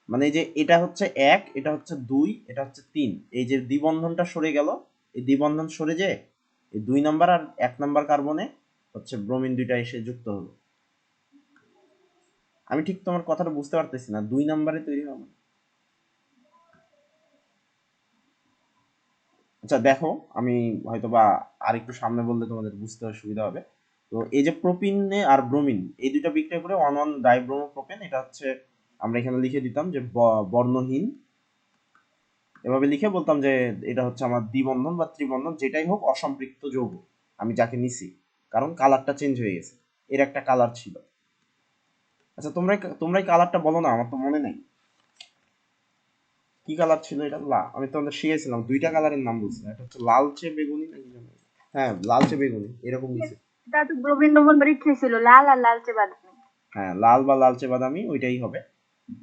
A: মানে এই যে এটা হচ্ছে এক, এটা হচ্ছে দুই, এটা হচ্ছে তিন, এই যে দ্বিবন্ধনটা সরে গেল, এই দ্বিবন্ধন সরে যে এই 2 নাম্বার আর 1 নাম্বার কার্বনে হচ্ছে ব্রোমিন দুইটা এসে যুক্ত হলো। আমি ঠিক তোমার কথাটা বুঝতে পারতেছি না, 2 নাম্বারে তৈরি হবে। আচ্ছা দেখো আমি হয়তো বা আর একটু সামনে বললে তোমাদের বুঝতে সুবিধা হবে। তো এই যে প্রোপিনে আর ব্রোমিন এই দুইটা বিক্রিয়া করে 1,1 ডাইব্রোমো প্রোপেন, এটা হচ্ছে আমরা এখানে লিখে দিতাম যে বর্ণহীন, এভাবে লিখে বলতাম যে এটা হচ্ছে আমার দ্বিবন্ধন বা ত্রিবন্ধন যেটাই হোক অসম্পৃক্ত যৌগ আমি যাকে নিছি, কারণ কালারটা চেঞ্জ হয়ে গেছে, এর একটা কালার ছিল। আচ্ছা তোমরাই কালারটা বলো না, আমার তো মনে নেই কি কালার ছিল এটা। আমি তোমাদের শিখেছিলাম দুইটা কালারের নাম বলছি, একটা হচ্ছে লালচে বেগুনি নাকি যেন। হ্যাঁ লালচে বেগুনি এরকম কিছু।
C: এটা তো ব্রোমিন দ্রবণ পরীক্ষায় ছিল লাল আর লালচে বাদামি।
A: হ্যাঁ লাল বা লালচে বাদামি ওইটাই হবে।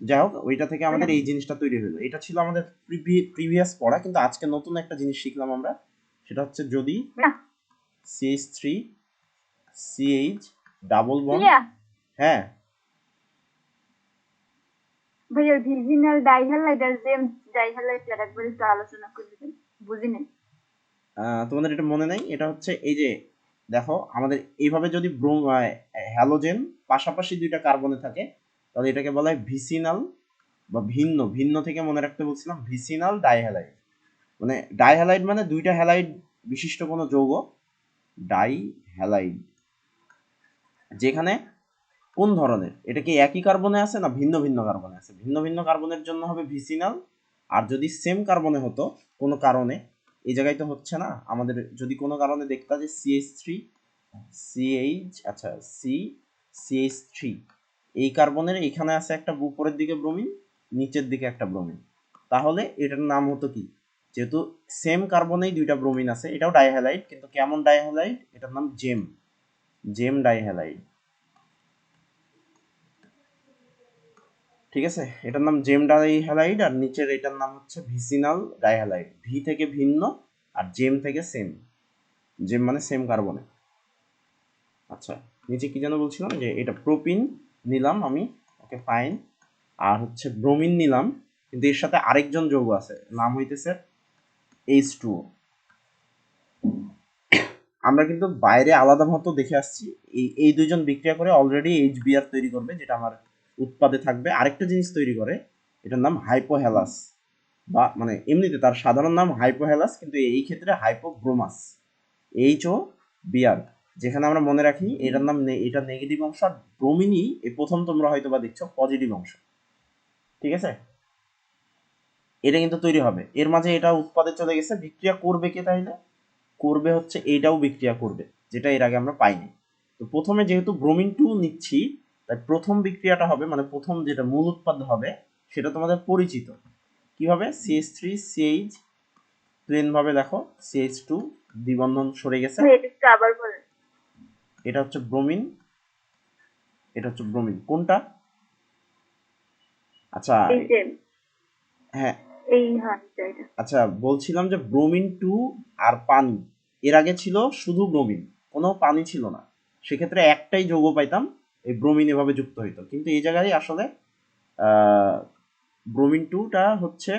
A: যাই হোক ওইটা থেকে আমাদের এই জিনিসটা তৈরি হলো, এটা ছিল আমাদের প্রিভিয়াস পড়া, কিন্তু আজকে নতুন একটা জিনিস শিখলাম আমরা, সেটা হচ্ছে যদি
C: না
A: CH3 CH ডাবল বন্ড,
C: ইয়া
A: হ্যাঁ
C: ভাইয়া ভিজিনাল ডাইহ্যালাইড আর জেমস ডাইহ্যালাইড এর একবার একটু আলোচনা করে দিবেন, বুঝি নাই।
A: তোমাদের এটা মনে নাই, এটা হচ্ছে এই যে দেখো আমাদের এইভাবে যদি হ্যালোজেন পাশাপাশি দুইটা কার্বনে থাকে তাহলে এটাকে বলা হয় ভিসিনাল বা ভিন্ন, ভিন্ন থেকে মনে রাখতে বলছিলাম ভিসিনাল ডাইহ্যালাইড, মানে ডাইহ্যালাইড মানে দুইটা হ্যালাইড বিশিষ্ট কোনো যৌগ, ডাইহ্যালাইড। যেখানে কোন ধরনের, এটা কি একই কার্বনে আছে না ভিন্ন ভিন্ন কার্বনে আছে, ভিন্ন ভিন্ন কার্বনের জন্য হবে ভিসিনাল। আর যদি সেম কার্বনে হতো কোনো কারণে, এই জায়গায় তো হচ্ছে না আমাদের, যদি কোনো কারণে দেখতা যে CH3 CH আচ্ছা CH3 এই কার্বনের এখানে আছে একটা উপরের দিকে ব্রোমিন, নিচের দিকে একটা ব্রোমিন, তাহলে এটার নাম হতো কি, যেহেতু সেম কার্বনেই দুইটা ব্রোমিন আছে, এটাও ডাইহ্যালাইড কিন্তু কেমন ডাইহ্যালাইড, এটার নাম জেম, জেম ডাইহ্যালাইড, ঠিক আছে, এটার নাম জেম ডাইহ্যালাইড। আর নিচের এটার নাম হচ্ছে ভিসিনাল ডাইহ্যালাইড, ভি থেকে ভিন্ন আর জেম থেকে সেম, জেম মানে সেম কার্বনে। আচ্ছা নিচে কি যেন বলছিলাম, যে এটা প্রোপিন নিলাম আমি, ওকে ফাইন, আর হচ্ছে ব্রোমিন নিলাম, কিন্তু এর সাথে আরেকজন যৌগ আছে নাম হইতেছে H2O। আমরা কিন্তু বাইরে আলাদা মতো দেখে আসছি, এই দুইজন বিক্রিয়া করে অলরেডি HBr তৈরি করবে, যেটা আমার উৎপাদে থাকবে। আরেকটা জিনিস তৈরি করে, এটার নাম হাইপোহ্যালাস, বা মানে এমনিতে তার সাধারণ নাম হাইপোহ্যালাস, কিন্তু এই ক্ষেত্রে হাইপোব্রোমাস, HOBr। যেখানে আমরা মনে রাখি এটার নাম এটা নেগেটিভ অংশ, আর ব্রোমিনই এই প্রথম তোমরা হয়তো বা দেখছো পজিটিভ অংশ, ঠিক আছে। এটা কিন্তু তৈরি হবে, এর মাঝে এটা উৎপাদে চলে গেছে, বিক্রিয়া করবে কে তাইলে? করবে হচ্ছে এইটাও বিক্রিয়া করবে, যেটা এর আগে আমরা পাইনি। তো প্রথমে যেহেতু ব্রোমিন 2 নিচ্ছি, তাই প্রথম বিক্রিয়াটা হবে, মানে প্রথম যেটা মূল উৎপাদ হবে সেটা তোমাদের পরিচিত। কি হবে? CH3CH, প্লেন ভাবে দেখো CH2 দ্বিবন্ধন সরে গেছে,
C: এটা একটু আবার বলেন।
A: এটা হচ্ছে ব্রোমিন, এটা হচ্ছে ব্রোমিন। কোনটা? আচ্ছা
C: এই যে
A: হ্যাঁ,
C: এই হ্যাঁ এটা
A: আচ্ছা বলছিলাম যে ব্রোমিন 2 আর পানি, এর আগে ছিল শুধু ব্রোমিন, কোনো পানি ছিল না, সেক্ষেত্রে একটাই যৌগ পাইতাম, এই ব্রোমিন এভাবে যুক্ত হইতো। কিন্তু এই জায়গায় আসলে ব্রোমিন 2টা হচ্ছে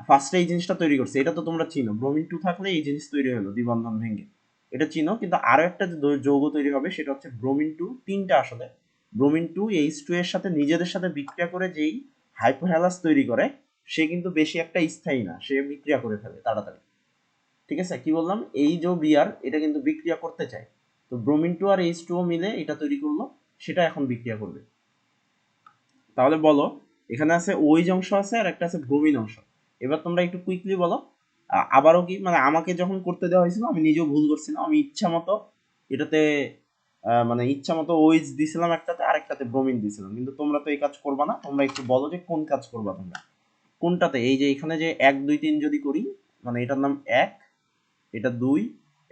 A: ফার্স্টে এই জিনিসটা তৈরি করছে, এটা তো তোমরা চিনো, ব্রোমিন 2 থাকলে এই জিনিস তৈরি হলো দ্বিবন্ধন ভেঙে, এটা চিনো। কিন্তু আরো একটা যে যৌগ তৈরি হবে সেটা হচ্ছে ব্রোমিন 2, তিনটা আসলে, ব্রোমিন 2 H2 এর সাথে নিজেদের সাথে বিক্রিয়া করে যেই হাইপোহ্যালাস তৈরি করে, সে কিন্তু বেশি একটা স্থায়ী না, সে বিক্রিয়া করে ফেলে তাড়াতাড়ি। ঠিক আছে, কি বললাম, এই যে বিআর এটা কিন্তু বিক্রিয়া করতে চায়, তো ব্রোমিন 2 আর H2 মিলে এটা তৈরি করলো, সেটা এখন বিক্রিয়া করবে। তাহলে বলো, এখানে আছে ওইজ অংশ আছে আর একটা আছে ব্রোমিন অংশ। এবার তোমরা একটু কুইকলি বলো। আবারও কি, মানে আমাকে যখন করতে দেওয়া হয়েছিল আমি নিজেও ভুল করছিলাম, আমি ইচ্ছা মতো এটাতে মানে ইচ্ছা মতো ওইজ দিছিলাম একটাতে, আরেকটাতে ব্রোমিন দিছিলাম, কিন্তু তোমরা তো এই কাজ করবা না। তোমরা একটু বলো যে কোন কাজ করবা তোমরা, কোনটাতে, এই যে এখানে যে 1 2 3 যদি করি, মানে এটার নাম 1, এটা 2,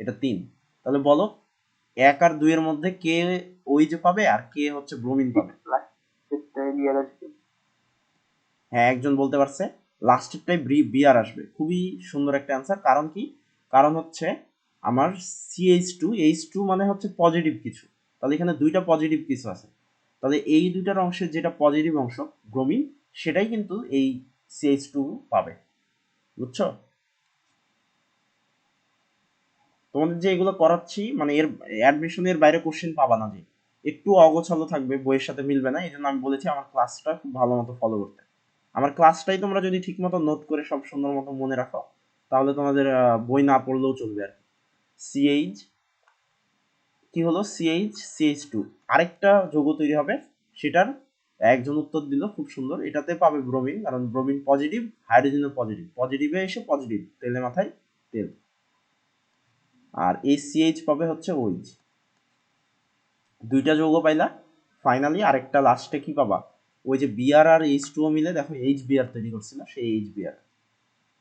A: এটা 3, তাহলে বলো 1 আর 2 এর মধ্যে কে ওইজ পাবে আর কে হচ্ছে ব্রোমিন পাবে?
B: লাস্টেরটাই বিয়ার আসবে।
A: হ্যাঁ, একজন বলতে পারছে লাস্টেরটাই বিয়ার আসবে, খুবই সুন্দর একটা অ্যান্সার। কারণ কি? কারণ হচ্ছে আমার CH2 মানে হচ্ছে পজিটিভ কিছু, তাহলে এখানে দুইটা পজিটিভ কিছু আছে, তাহলে এই দুইটার অংশের যেটা পজিটিভ অংশ ব্রোমিন, সেটাই কিন্তু এই CH2 পাবে। বুঝছো? তোমাদের যে এগুলো করাচ্ছি, মানে এর অ্যাডমিশনের বাইরে কোশ্চেন পাবা না, যে একটু অগোছালো থাকবে, বইয়ের সাথে মিলবে না, এই জন্য আমি বলেছি আমার ক্লাসটা খুব ভালো মতো ফলো করতে। আমার ক্লাসটাই তোমরা যদি ঠিক মতো নোট করে সব সুন্দর মতো মনে রাখো, তাহলে তোমাদের বই না পড়লেও চলবে আর কি। সিএইচ কি হলো? CH2, আরেকটা যৌগ তৈরি হবে, সেটার একজন উত্তর দিল খুব সুন্দর, এটাতে পাবে ব্রোমিন, কারণ ব্রোমিন পজিটিভ, হাইড্রোজেনও পজিটিভ, পজিটিভে এসে পজিটিভ, তেলে মাথায় তেল। আর এই CH পাবে হচ্ছে ওইচ, দুইটা যৌগ পাইলা। ফাইনালি আরেকটা লাস্টে কি পাবা? ওই যে বিআর আর H2O মিলে দেখো HBr তৈরি করছিল, সেই HBr,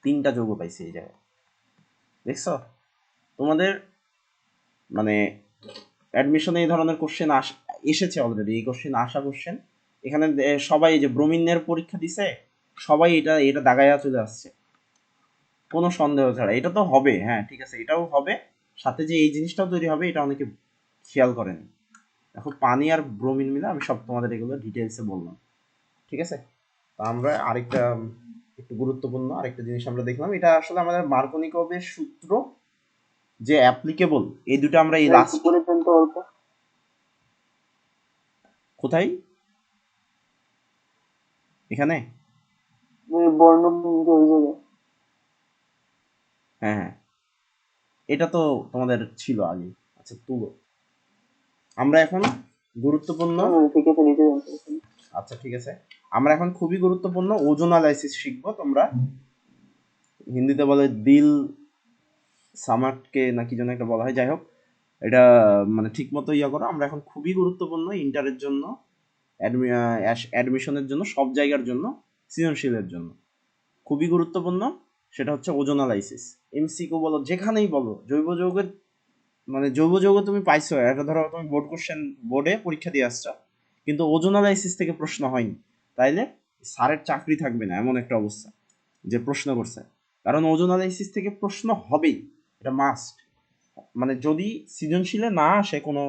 A: তিনটা যৌগ পাইছে এই জায়গায়। দেখছো? তোমাদের মানে অ্যাডমিশনে এই ধরনের কোশ্চেন এসেছে অলরেডি, এই কোশ্চেন আসা কোশ্চেন এখানে সবাই যে ব্রোমিনের পরীক্ষা দিছে, সবাই এটা এটা দাগাইয়া চলে আসছে কোনো সন্দেহ ছাড়া। এটা তো হবে, হ্যাঁ ঠিক আছে, এটাও হবে, সাথে যে এই জিনিসটাও তৈরি হবে, এটা অনেকে খেয়াল করেনি। দেখো পানি আর ব্রোমিন মিলে আমি সব তোমাদের এগুলো ডিটেলসে বললাম। ঠিক আছে, তো আমরা আরেকটা একটু গুরুত্বপূর্ণ আরেকটা জিনিস আমরা দেখলাম, এটা আসলে আমাদের মার্কোনিকভের সূত্র যে অ্যাপ্লিকেবল, এই দুটো আমরা এই
B: একটু
A: লাস্ট
B: করেছেন তো অল্প,
A: কোথায়, এখানে,
B: ওই বর্ণভঙ্গ ওই জায়গায়।
A: হ্যাঁ হ্যাঁ, এটা তো তোমাদের ছিল আগে। আচ্ছা তুলো, আমরা এখন গুরুত্বপূর্ণ,
B: ঠিক আছে, নিচে যান।
A: আচ্ছা ঠিক আছে, আমরা এখন খুবই গুরুত্বপূর্ণ ওজোনালাইসিস শিখবো। তোমরা হিন্দিতে বলে দিল সামাটকে না কি যেন একটা বলা হয়, যাই হোক, এটা মানে ঠিক মতো ইয়া করো। আমরা এখন খুবই গুরুত্বপূর্ণ ইন্টারের জন্য, অ্যাডমিশনের জন্য, সব জায়গার জন্য, সৃজনশীলের জন্য খুবই গুরুত্বপূর্ণ, সেটা হচ্ছে ওজোনালাইসিস। এমসিকিউ বলো, যেখানেই বলো, জৈব যৌগের, মানে জৈব যৌগ তুমি পাইছো, এটা ধরো তুমি বোর্ড কোশ্চেন, বোর্ডে পরীক্ষা দিয়ে আসছো, কিন্তু ওজোনালাইসিস থেকে প্রশ্ন হয়নি, তাইলে স্যারের চাকরি থাকবে না, এমন একটা অবস্থা যে প্রশ্ন করছে। কারণ ওজোনালাইসিস থেকে প্রশ্ন হবেই, এটা মাস্ট, মানে যদি সৃজনশীলে না আসে কোনো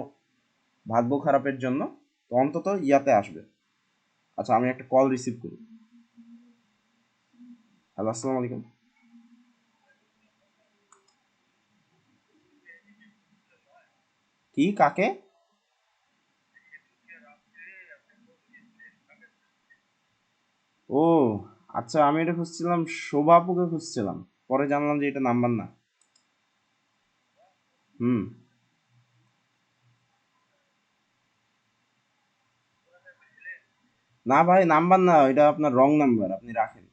A: ভাগ্য খারাপের জন্য, তো অন্তত ইয়াতে আসবে। আচ্ছা আমি একটা কল রিসিভ করি। হ্যালো, আসসালামু আলাইকুম। কি, কাকে? ও আচ্ছা, আমি এটা খুঁজছিলাম, শোভা আপুকে খুঁজছিলাম, পরে জানলাম যে এটা নাম্বার না। হুম। না ভাই, নাম্বার না, এটা আপনার রং নাম্বার, আপনি রাখেন।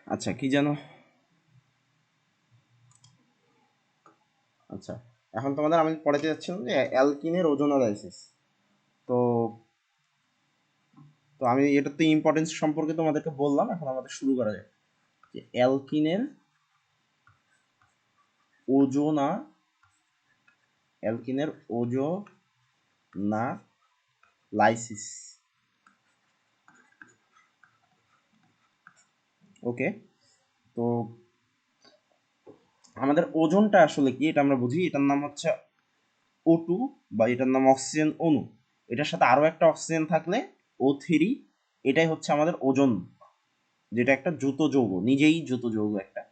A: আচ্ছা কি জানো, আচ্ছা এখন তোমাদের আমি পড়াতে যাচ্ছিলাম যে অ্যালকিনের ওজোনালাইসিস। তো তো আমি এটার তো ইম্পর্টেন্স সম্পর্কে তোমাদেরকে বললাম, এখন আমাদের শুরু করা যায় যে অ্যালকিনের ওজোনা অ্যালকিনের ওজোনালাইসিস। ওকে, তো আমাদের ওজনটা আসলে কি এটা আমরা বুঝি, এটার নাম হচ্ছে O2 বা এটার নাম অক্সিজেন অণু, এটার সাথে আরো একটা অক্সিজেন থাকলে O3, এটাই হচ্ছে আমাদের ওজন, যেটা একটা যৌত যৌগ, নিজেই যৌত যৌগ একটা।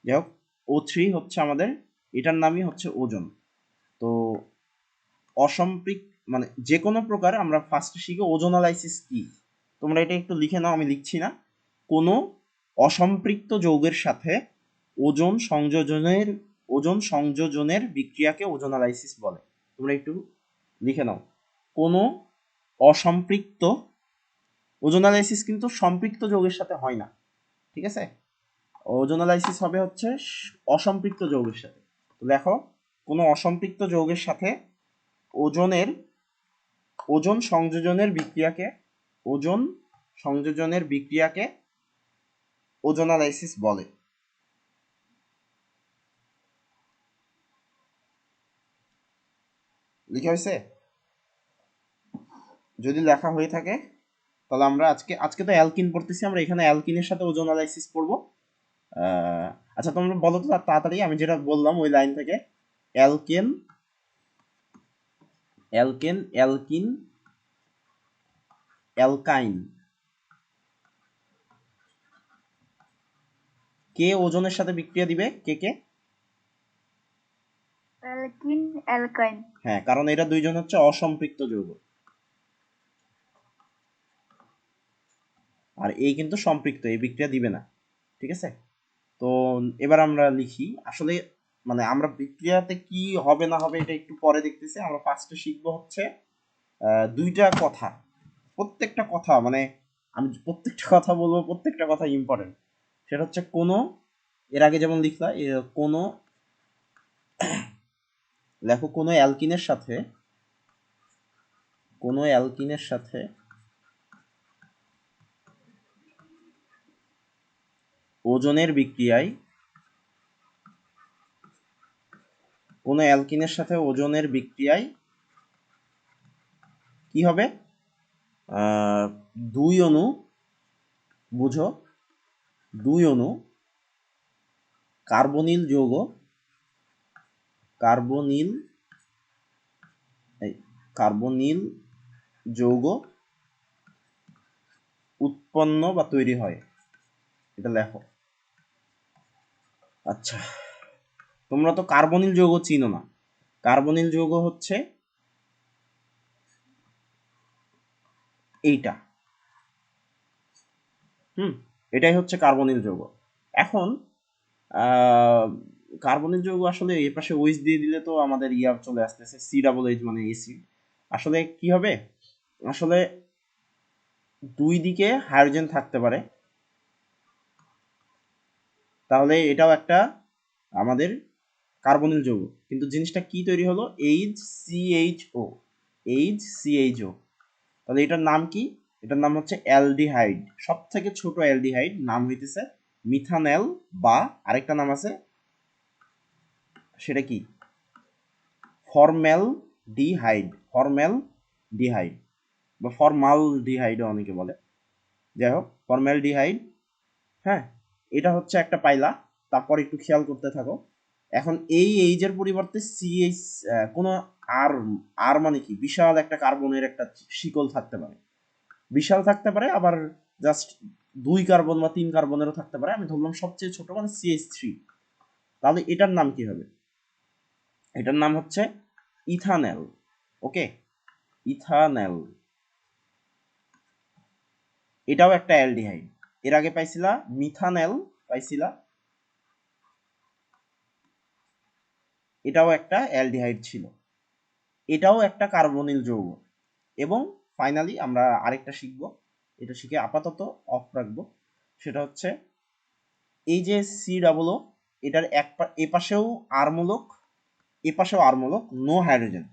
A: যাই হোক, O3 হচ্ছে আমাদের, এটার নামই হচ্ছে ওজন। তো মানে যে কোনো প্রকার আমরা ফার্স্টে শিখি ওজোনালাইসিস কি, তোমরা এটা একটু লিখে নাও, আমি লিখছি না। কোনো অসম্পৃক্ত যৌগের সাথে ওজন সংযোজনের বিক্রিয়াকে ওজোনালাইসিস বলে। তোমরা একটু লিখে নাও, কোনো অসম্পৃক্ত, ওজোনালাইসিস কিন্তু সম্পৃক্ত যৌগের সাথে হয় না, ঠিক আছে? ওজোনালাইসিস হবে হচ্ছে অসম্পৃক্ত যৌগের সাথে। তো দেখো, কোনো অসম্পৃক্ত যৌগের সাথে ওজন সংযোজনের বিক্রিয়াকে ওজোনালাইসিস বলে। লিখা হয়েছে? যদি লেখা হয়ে থাকে তাহলে আমরা আজকে তো অ্যালকিন পড়তেছি, আমরা এখানে অ্যালকিনের সাথে ওজোনালাইসিস পড়বো। আচ্ছা তোমরা বলো তো তাড়াতাড়ি, আমি যেটা বললাম ওই লাইন থেকে, অ্যালকেন অ্যালকেন অ্যালকিন অ্যালকাইন, কে ওজনের সাথে বিক্রিয়া দিবে, কে?
C: অ্যালকিন, অ্যালকাইন।
A: হ্যাঁ, কারণ এরা দুইজন হচ্ছে অসম্পৃক্ত যৌগ, আর এই কিন্তু সম্পৃক্ত, এই বিক্রিয়া দিবে না, ঠিক আছে? তো এবার আমরা লিখি আসলে, মানে আমরা বিক্রিয়াতে কি হবে না হবে এটা একটু পরে দেখতেছি, আমরা ফার্স্টে শিখবো হচ্ছে দুইটা কথা, প্রত্যেকটা কথা মানে আমি প্রত্যেকটা কথা বলবো, প্রত্যেকটা কথা ইম্পর্টেন্ট। সেটা হচ্ছে কোনো, এর আগে যেমন লিখলা কোনো, লেখো কোনো অ্যালকিনের সাথে ওজনের বিক্রিয়ায়, কোনো অ্যালকিনের সাথে ওজনের বিক্রিয়ায় কি হবে, দুই অণু, বুঝো, দুই অণু কার্বনিল যৌগ, কার্বনিল কার্বনিল যৌগ উৎপন্ন বা তৈরি হয়, এটা লেখো। আচ্ছা, তোমরা তো কার্বনিল যৌগ চিনো না, কার্বনিল যৌগ হচ্ছে এইটা, এটাই হচ্ছে কার্বনিল যৌগ। এখন কার্বনিল যৌগ আসলে এই পাশে ওইচ দিয়ে দিলে তো আমাদের ইয়ার চলে আসতেছে COOH মানে অ্যাসিড। আসলে কি হবে, আসলে দুই দিকে হাইড্রোজেন থাকতে পারে, তাহলে এটাও একটা আমাদের কার্বনিল যৌগ, কিন্তু জিনিসটা কি তৈরি হলো, HCHO। তাহলে এটার নাম কি, এটার নাম হচ্ছে অ্যালডিহাইড, সব থেকে ছোট অ্যালডিহাইড, নাম হইতেছে মিথানেল, বা আরেকটা নাম আছে, সেটা কি, ফর্মালডিহাইড বা ফর্মালডিহাইড অনেকে বলে, যাই হোক ফর্মালডিহাইড। হ্যাঁ, এটা হচ্ছে একটা পাইলা, তারপর একটু খেয়াল করতে থাকো। এখন এই এইজের পরিবর্তে সিএইচ, কোনো আর, আর মানে কি, বিশাল একটা কার্বনের একটা শিকল থাকতে পারে, বিশাল থাকতে পারে, আবার জাস্ট 2 কার্বন বা 3 কার্বনেরও থাকতে পারে, আমি ধরলাম সবচেয়ে ছোট মানে CH3। তাহলে এটার নাম কি হবে, এটার নাম হচ্ছে ইথানেল। ওকে, ইথানেল, এটাও একটা অ্যালডিহাইড। এর আগে পাইছিলা মিথানেল, পাইছিলা, এটাও একটা অ্যালডিহাইড ছিল, এটাও একটা কার্বনিল যৌগ। এবং ফাইনালি আমরা আরেকটা শিখব, এটা শিখে আপাতত অফ রাখবো, সেটা হচ্ছে এই যে C+O এটার এ পাশেও আর মূলক, এ পাশেও আর মূলক, নো হাইড্রোজেন।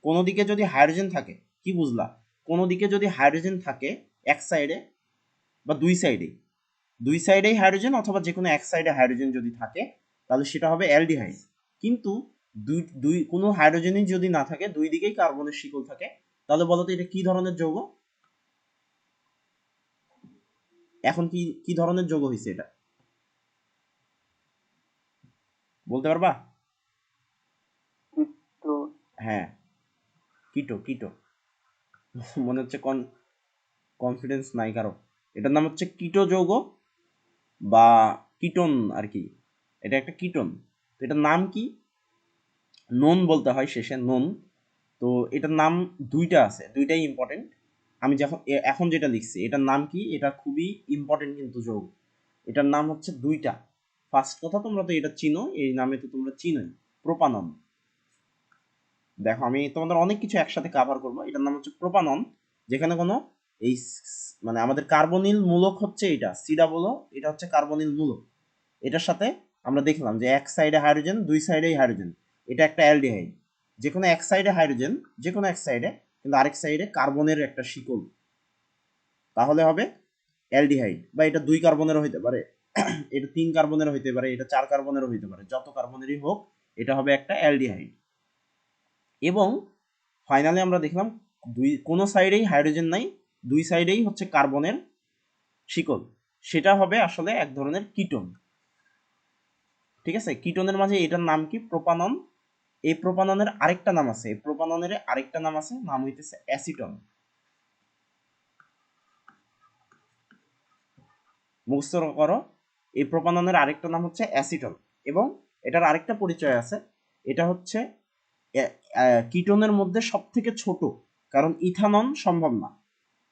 A: কোনো দিকে যদি হাইড্রোজেন থাকে, কি বুঝলা, কোনো দিকে যদি হাইড্রোজেন থাকে এক সাইডে বা দুই সাইডেই হাইড্রোজেন অথবা যে কোনো এক সাইডে হাইড্রোজেন যদি থাকে তাহলে সেটা হবে অ্যালডিহাইড। কিন্তু কোনো হাইড্রোজেনই যদি না থাকে, দুই দিকেই কার্বনের শিকল থাকে, তাহলে বলো তো এটা কি ধরনের যৌগ? এখন কি ধরনের যৌগ হয়েছে এটা বলতে পারবা?
B: তো
A: হ্যাঁ, কিটো। মনে হচ্ছে কনফিডেন্স নাই কারো। এটার নাম হচ্ছে কিটো যৌগ বা কিটোন আর কি। এটা একটা কিটোন। তো এটার নাম কি? নোন বলতে হয় শেষে, নোন। তো এটার নাম দুইটা আছে, দুইটাই ইম্পর্টেন্ট। আমি এখন যেটা লিখছি এটার নাম কি, এটা খুবই ইম্পর্টেন্ট কিন্তু যৌগ। এটার নাম হচ্ছে দুইটা। ফার্স্ট কথা, তোমরা তো এটা চিনো, এই নামে তো তোমরা চিনোই, প্রোপানন। দেখো আমি তোমাদের অনেক কিছু একসাথে কভার করবো। এটার নাম হচ্ছে প্রোপানন, যেখানে কোনো এই মানে আমাদের কার্বনিল মূলক হচ্ছে এটা C+O, এটা হচ্ছে কার্বনিল মূলক। এটার সাথে আমরা দেখলাম যে এক সাইডে হাইড্রোজেন, দুই সাইডেই হাইড্রোজেন, এটা একটা অ্যালডিহাইড। যে কোনো এক সাইডে হাইড্রোজেন, যে কোনো এক সাইডে, কিন্তু আরেক সাইডে কার্বনের একটা শিকল, তাহলে হবে অ্যালডিহাইড। বা এটা 2 কার্বনেরও হইতে পারে, এটা 3 কার্বনেরও হইতে পারে, এটা 4 কার্বনেরও হইতে পারে, যত কার্বনেরই হোক এটা হবে একটা অ্যালডিহাইড। এবং ফাইনালি আমরা দেখলাম কোনো সাইডেই হাইড্রোজেন নাই, দুই সাইডেই হচ্ছে কার্বনের শিকল, সেটা হবে আসলে এক ধরনের কিটোন। ঠিক আছে, কিটোনের মাঝে এটার নাম কি? প্রোপানন। এই প্রোপাননের আরেকটা নাম আছে, নাম হইতেছে অ্যাসিটন। মুখস্থ করো, এই প্রোপাননের আরেকটা নাম হচ্ছে অ্যাসিটন। এবং এটার আরেকটা পরিচয় আছে, এটা হচ্ছে কিটোনের মধ্যে সব থেকে ছোট, কারণ ইথানন সম্ভব না।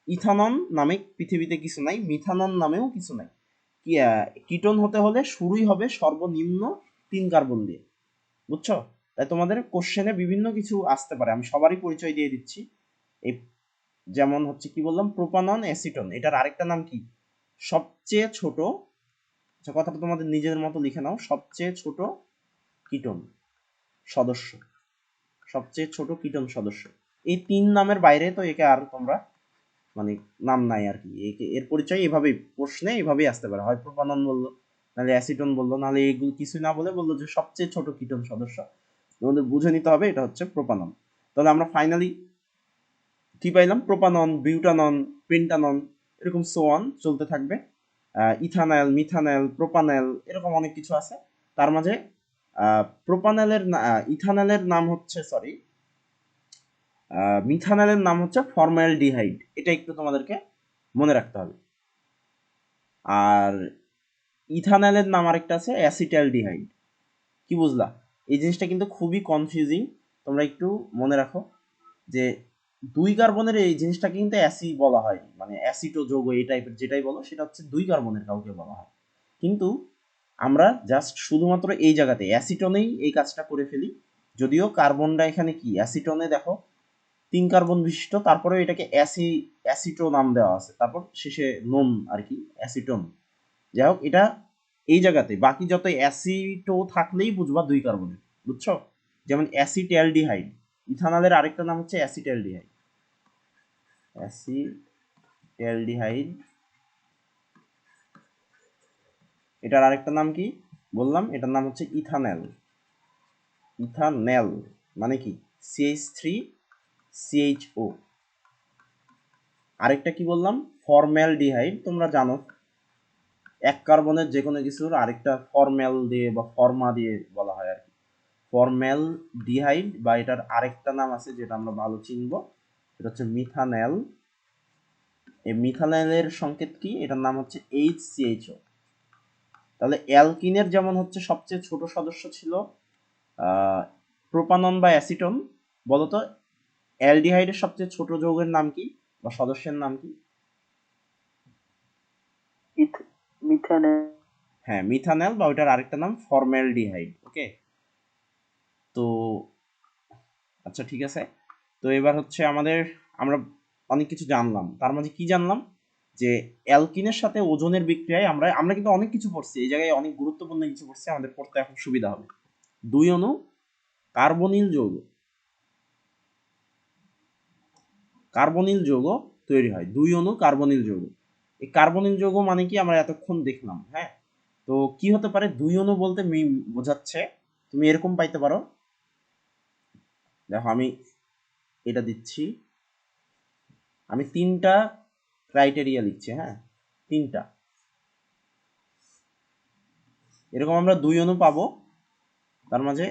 A: ইথানন নামে পৃথিবীতে কিছু নাই, মিথানন নামেও কিছু নাই। কিটোন হতে হলে শুরুই হবে সর্বনিম্ন 3 কার্বন দিয়ে, বুঝছো? তাই তোমাদের কোশ্চেনে বিভিন্ন কিছু আসতে পারে, আমি সবারই পরিচয় দিয়ে দিচ্ছি। এই যেমন হচ্ছে কি বললাম, প্রোপানন, অ্যাসিটন, এটার আরেকটা নাম কি? সবচেয়ে ছোট, আচ্ছা কথাটা তোমাদের নিজেদের মতো লিখে নাও, সবচেয়ে ছোট কিটোন সদস্য, সবচেয়ে ছোট কিটোন সদস্য। এই 3 নামের বাইরে তো একে আর তোমরা মানে নাম নাই আর কি। এর পরিচয় এভাবেই প্রশ্নে এভাবেই আসতে পারে, হয় প্রোপানন বললো, নাহলে অ্যাসিটন বললো, নাহলে এগুলো কিছুই না বলে বললো যে সবচেয়ে ছোট কিটোন সদস্য। তোমাদের বুঝে নিতে হবে এটা হচ্ছে প্রোপানন। তাহলে আমরা ফাইনালি কি পাইলাম? প্রোপানন, বিউটানন, পেন্টানন, এরকম সোয়ান চলতে থাকবে। ইথানল, মিথানল, প্রোপানল, এরকম অনেক কিছু আছে। তার মাঝে ইথানলের নাম হচ্ছে, সরি, মিথানলের নাম হচ্ছে ফর্মালডিহাইড। এটা একটু তোমাদেরকে মনে রাখতে হবে। আর ইথানলের নাম আরেকটা আছে অ্যাসিটালডিহাইড। কি বুঝলা? এই জিনিসটা কিন্তু খুবই কনফিউজিং, তোমরা একটু মনে রাখো যে 2 কার্বনের এই জিনিসটাকে কিন্তু অ্যাসিড বলা হয়, মানে অ্যাসিটো যৌগ এই টাইপের যেটাই বলো সেটা হচ্ছে 2 কার্বনের কাউকে বলা হয়। কিন্তু আমরা জাস্ট শুধুমাত্র এই জায়গাতে অ্যাসিটনেই এই কাজটা করে ফেলি, যদিও কার্বনটা এখানে কি অ্যাসিটনে দেখো 3 কার্বন বিশিষ্ট, তারপরে এটাকে অ্যাসিটো নাম দেওয়া আছে, তারপর শেষে নোন আর কি, অ্যাসিটন। যাই হোক, এটা এই জায়গাতে বাকি যত অ্যাসিটো থাকলেই বুঝবা 2 কার্বনের, বুঝছো? যেমন অ্যাসিটালডিহাইড, ইথানলের আরেকটা নাম হচ্ছে অ্যাসিটালডিহাইড। অ্যাসিটালডিহাইড, এটার আরেকটা নাম কি বললাম? এটার নাম হচ্ছে ইথানল। ইথানল মানে কি? CH3CHO। আরেকটা কি বললাম? ফর্মালডিহাইড। তোমরা জানো এক কার্বনের যে কোনো কিছুর আরেকটা ফর্মাল দিয়ে বা ফর্মা দিয়ে বলা হয় আর কি, ফর্মালডিহাইড। বা এটার আরেকটা নাম আছে যেটা আমরা ভালো চিনবো, সেটা হচ্ছে মিথানল। এই মিথানলের সংকেত কি? এটার নাম হচ্ছে HCHO। তাহলে অ্যালকিনের যেমন হচ্ছে সবচেয়ে ছোট সদস্য ছিল প্রোপানন বা অ্যাসিটন, বলতো অ্যালডিহাইডের সবচেয়ে ছোট যৌগের নাম কি বা সদস্যের নাম কি?
B: মিথানল।
A: হ্যাঁ, মিথানল, বা ওইটার আরেকটা নাম ফর্মালডিহাইড। ওকে, তো আচ্ছা ঠিক আছে। তো এবার হচ্ছে আমরা অনেক কিছু জানলাম, তার মাঝে কি জানলাম? যে অ্যালকিনের সাথে ওজনের বিক্রিয়ায় আমরা কিন্তু অনেক কিছু পড়ছি, এই জায়গায় অনেক গুরুত্বপূর্ণ কিছু পড়ছি, আমাদের পড়তে এখন সুবিধা হবে। 2 অণু কার্বনিল যৌগ, কার্বনিল যৌগ তৈরি হয়, 2 অণু কার্বনিল যৌগ। এই কার্বনিল যৌগ মানে কি আমরা এতক্ষণ দেখলাম, হ্যাঁ। তো কি হতে পারে, 2 অণু বলতে বোঝাচ্ছে তুমি এরকম পাইতে পারো, দেখো আমি এটা দিচ্ছি, আমি 3টা ক্রাইটেরিয়া লিখছি, হ্যাঁ 3টা, এরকম আমরা 2 অণু পাবো, তার মাঝে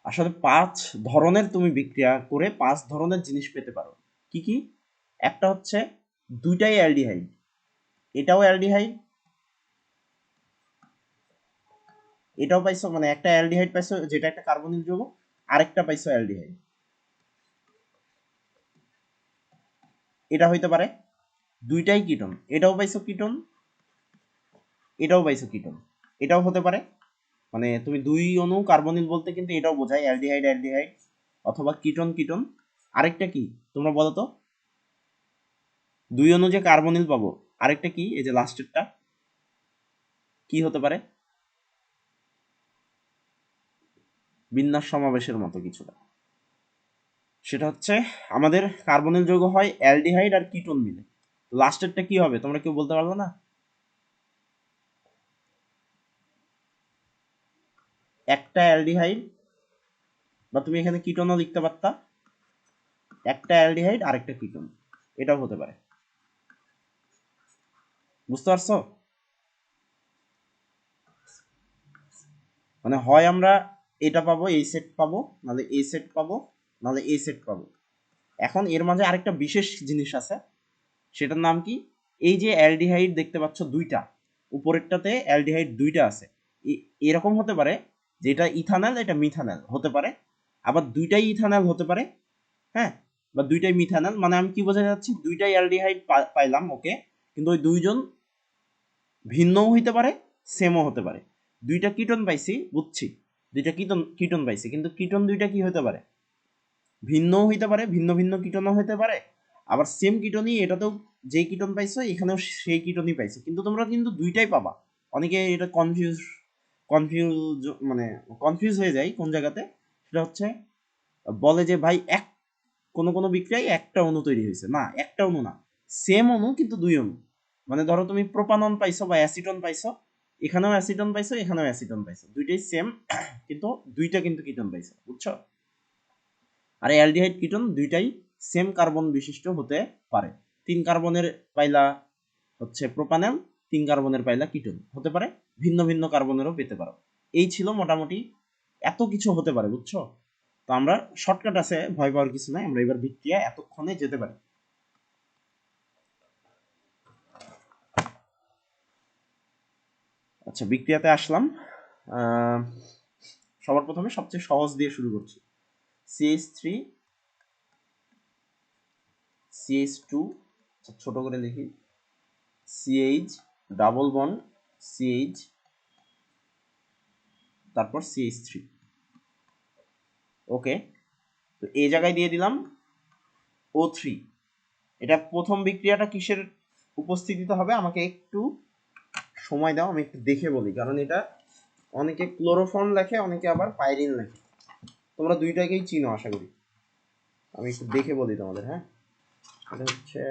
A: আসলে 5 ধরনের তুমি বিক্রিয়া করে 5 ধরনের জিনিস পেতে পারো। কি কি? একটা হচ্ছে 2টাই অ্যালডিহাইড, এটাও অ্যালডিহাইড, এটাও পাইছো, মানে একটা অ্যালডিহাইড পাইছো যেটা একটা কার্বনিল যৌগ, আরেকটা পাইছো অ্যালডিহাইড। এটা হইতে পারে 2টাই কিটোন, এটাও পাইছো কিটোন, এটাও পাইছো কিটোন, এটাও হতে পারে, মানে তুমি 2 অণু কার্বনিল বলতে কিন্তু এটাও বোঝায় অ্যালডিহাইড অ্যালডিহাইড অথবা কিটোন কিটোন। আরেকটা কি তোমরা বলো তো, 2 অণু যে কার্বনিল পাবো, আরেকটা কি, এই যে লাস্টেরটা কি হতে পারে, বিন্যাস সমাবেশের মতো কিছুটা, সেটা হচ্ছে আমাদের কার্বনিল যৌগ হয় অ্যালডিহাইড আর কিটোন মিলে, লাস্টেরটা কি হবে তোমরা কেউ বলতে পারবে না? একটা অ্যালডিহাইড, বা তুমি এখানে কিটোনও লিখতে পারতা, একটা অ্যালডিহাইড আরেকটা কিটোন, এটাও হতে পারে। বুঝতে পারছো? মানে হয় আমরা এটা পাবো, এই সেট পাবো, নাহলে এই সেট পাবো, নাহলে এই সেট পাবো। এখন এর মাঝে আরেকটা বিশেষ জিনিস আছে, সেটার নাম কি, এই যে অ্যালডিহাইড দেখতে পাচ্ছ 2টা, উপরেরটাতে অ্যালডিহাইড 2টা আছে, এরকম হতে পারে যে এটা ইথানল এটা মিথানল হতে পারে, আবার 2টাই ইথানল হতে পারে, হ্যাঁ, বা 2টাই মিথানল, মানে আমি কি বোঝাতে যাচ্ছি, 2টাই অ্যালডিহাইড পাইলাম, ওকে, কিন্তু ওই 2জন ভিন্নও হইতে পারে, সেমও হতে পারে। 2টা কিটোন পাইছি বুঝছি, 2টা কিটোন কিটোন পাইছি, কিন্তু কিটোন 2টা কি হতে পারে, ভিন্নও হইতে পারে, ভিন্ন ভিন্ন কিটোনও হতে পারে, আবার সেম কিটোনই এটাতেও, যেই কিটোন পাইছো এখানেও সেই কিটোনই পাইছো, কিন্তু তোমরা কিন্তু 2টাই পাবা। অনেকে এটা কনফিউজ মানে কনফিউজ হয়ে যায় কোন জায়গাতে, সেটা হচ্ছে বলে যে ভাই কোনো কোনো বিক্রিয়ায় একটা অণু তৈরি হয়েছে, না একটা অণু না, সেম অণু কিন্তু 2 অণু। মানে ধরো তুমি প্রোপানন পাইছো বা অ্যাসিটন পাইছো, এখানেও অ্যাসিটন পাইছো এখানেও অ্যাসিটন পাইছো, 2টাই সেম, কিন্তু 2টা কিন্তু কিটোন পাইছো, বুঝছো? আর অ্যালডিহাইড কিটোন 2টাই সেম কার্বন বিশিষ্ট হতে পারে, 3 কার্বনের পাইলা হচ্ছে প্রোপানল, 3 কার্বনের পাইলা কিটোন হতে পারে, ভিন্ন ভিন্ন কার্বনেরও পেতে পারো। এই ছিল মোটামুটি, এত কিছু হতে পারে, বুঝছো? তো আমরা শর্টকাট আছে, ভয় পাওয়ার কিছু নাই, আমরা এবার বিক্রিয়া এতক্ষণে যেতে পারি। আচ্ছা বিক্রিয়াতে আসলাম, সবার প্রথমে সবচেয়ে সহজ দিয়ে শুরু করছি, CH3 CH2, ছোট করে লিখি, CH ডাবল বন্ড CH, তারপর CH3, ওকে। তো এই জায়গায় দিয়ে দিলাম O3। এটা প্রথম বিক্রিয়াটা কিসের উপস্থিতিতে হবে, আমাকে একটু সময় দাও, আমি একটু দেখে বলি, কারণ এটা অনেকে ক্লোরোফর্ম লেখে, অনেকে আবার পাইরিন লেখে, তোমরা 2টাকেই চিনো আশা করি, আমি একটু দেখে বলি তোমাদের, হ্যাঁ। এটা হচ্ছে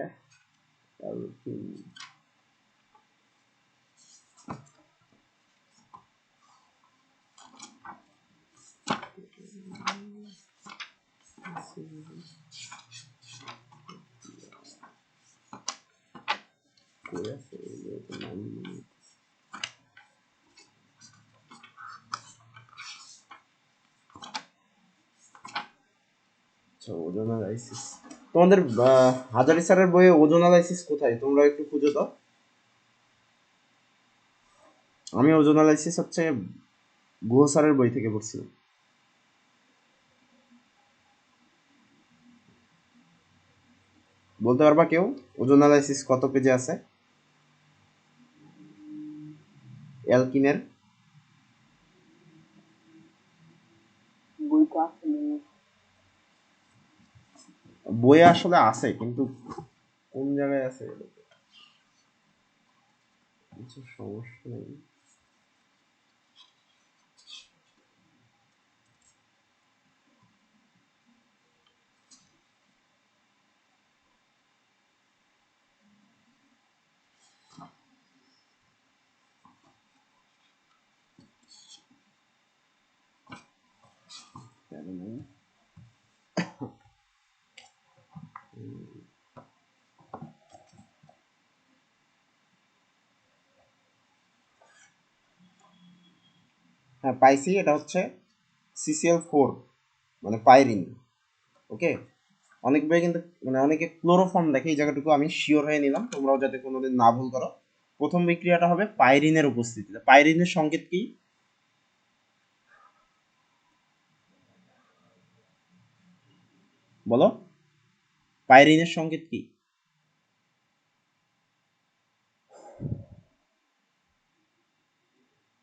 A: ওজোনালাইসিস, তোমাদের হাজারি স্যারের বইয়ে ওজোনালাইসিস কোথায়, তোমরা একটু খুঁজো তো। আমি ওজোনালাইসিস হচ্ছে গুহ স্যারের বই থেকে পড়ছিলাম। বলতে পারবা কেউ ওজোনালাইসিস কত পেজে আছে অ্যালকিনের? বইয়ে আসলে আছে, কিন্তু কোন জায়গায় আছে কিছু সমস্যা নেই। হ্যাঁ পাইছি, এটা হচ্ছে CCl4 মানে পাইরিন। ওকে, অনেক বই কিন্তু মানে অনেকে ক্লোরোফর্ম দেখে, এই জায়গাটুকু আমি শিওর হয়ে নিলাম, তোমরাও যাতে কোনোদিন না ভুল করো। প্রথম বিক্রিয়াটা হবে পাইরিনের উপস্থিতিতে। পাইরিনের সংকেত কি বলো? পাইরিনের সংকেত কি?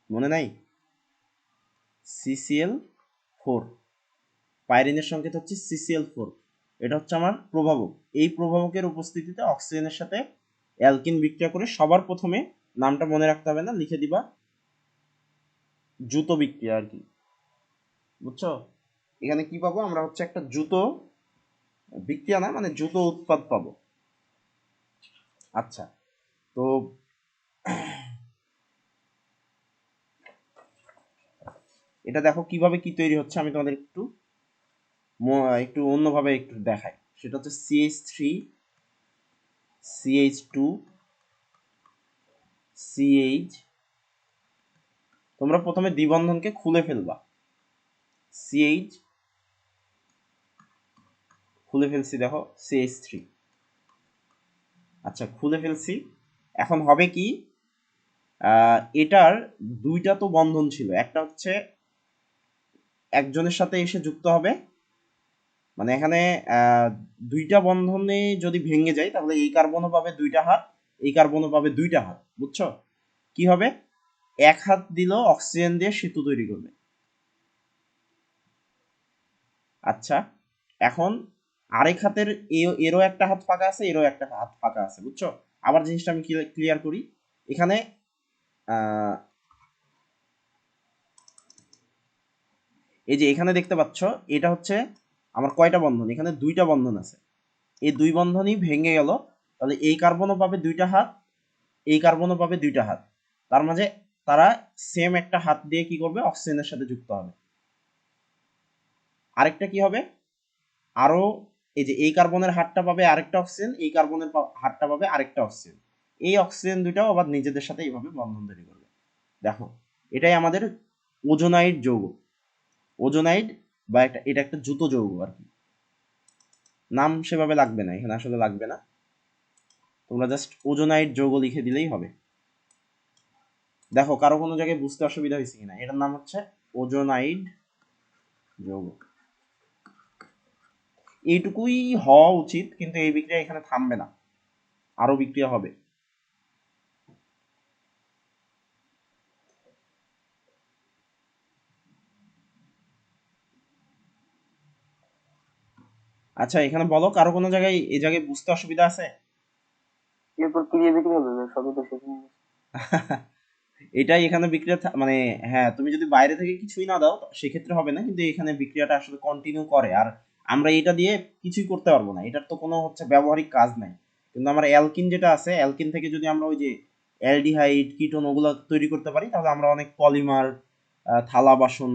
A: মনে নাই? CCl4, পাইরিনের সংকেত হচ্ছে CCl4। এটা হচ্ছে আমার প্রভাবক। এই প্রভাবকের উপস্থিতিতে অক্সিজেনের সাথে অ্যালকিন বিক্রিয়া করে সবার প্রথমে, নামটা মনে রাখতে হবে না, লিখে দিবা দ্রুত বিক্রিয়া আর কি, বুঝছো? এখানে কি পাবো আমরা, হচ্ছে একটা দ্রুত বিক্রিয়া না মানে দ্রুত উৎপাদ পাবো। আচ্ছা, তো এটা দেখো কিভাবে কি তৈরি হচ্ছে, আমি তোমাদের একটু একটু অন্যভাবে একটু দেখাই। সেটা হচ্ছে CH3 CH2 CH, তোমরা প্রথমে দ্বিবন্ধনকে খুলে ফেলবা। CH খুলে ফেলছি, দেখো CH3। আচ্ছা খুলে ফেলছি, এখন হবে কি, এটার দুইটা তো বন্ধন ছিল, একটা হচ্ছে একজনের সাথে এসে যুক্ত হবে, মানে এখানে দুইটা বন্ধনে যদি ভেঙে যায় তাহলে এই কার্বনও পাবে দুইটা হাত, এই কার্বনও পাবে দুইটা হাত, বুঝছো? কি হবে, এক হাত দিল অক্সিজেন দিয়ে সেতু তৈরি করবে। আচ্ছা, এখন আরেক হাতের এরও একটা হাত ফাঁকা আছে, এরও একটা হাত ফাঁকা আছে, বুঝছো? আবার জিনিসটা আমি ক্লিয়ার করি। এখানে এই যে এখানে দেখতে পাচ্ছ, এটা হচ্ছে আমার কয়টা বন্ধন, এখানে দুইটা বন্ধন আছে, এই দুই বন্ধনই ভেঙে গেল, তাহলে এই কার্বনও পাবে দুইটা হাত, এই কার্বনও পাবে দুইটা হাত, তার মাঝে তারা সেম একটা হাত দিয়ে কি করবে, অক্সিজেনের সাথে যুক্ত হবে। আরেকটা কি হবে, আরো এই যে এই কার্বনের হাতটা পাবে আরেকটা অক্সিজেন, এই কার্বনের হাতটা পাবে আরেকটা অক্সিজেন, এই অক্সিজেন দুটাও আবার নিজেদের সাথে এইভাবে বন্ধন তৈরি করবে। দেখো, এটাই আমাদের ওজোনাইড যৌগ। ওজোনাইড বা এটা একটা দ্রুত যৌগ আর কি, নাম সেভাবে লাগবে না, এখানে আসলে লাগবে না, তোমরা জাস্ট ওজোনাইড যৌগ লিখে দিলেই হবে। দেখো কারো কোনো জায়গায় বুঝতে অসুবিধা হয়েছে কিনা, এটার নাম হচ্ছে ওজোনাইড যৌগ। এইটুকুই হওয়া উচিত, কিন্তু এই বিক্রিয়া এখানে থামবে না, আরো বিক্রিয়া হবে। আচ্ছা এখানে বলো, কারো কোনো জায়গায় এই জায়গায় বুঝতে অসুবিধা আছে?
B: এরপর ক্রিয়া বিক্রিয়া হবে, সবই তো শেষ হয়ে গেছে।
A: এটাই এখানে বিক্রিয়া মানে হ্যাঁ, তুমি যদি বাইরে থেকে কিছুই না দাও সেক্ষেত্রে হবে না, কিন্তু এখানে বিক্রিয়াটা আসলে কন্টিনিউ করে, আর আমরা এটা দিয়ে কিছুই করতে পারবো না, এটার তো কোনো হচ্ছে ব্যবহারিক কাজ নাই। কিন্তু আমার অ্যালকিন যেটা আছে, অ্যালকিন থেকে যদি আমরা ওই যে অ্যালডিহাইড কিটোন ওগুলো তৈরি করতে পারি, তাহলে আমরা অনেক পলিমার, থালা বাসন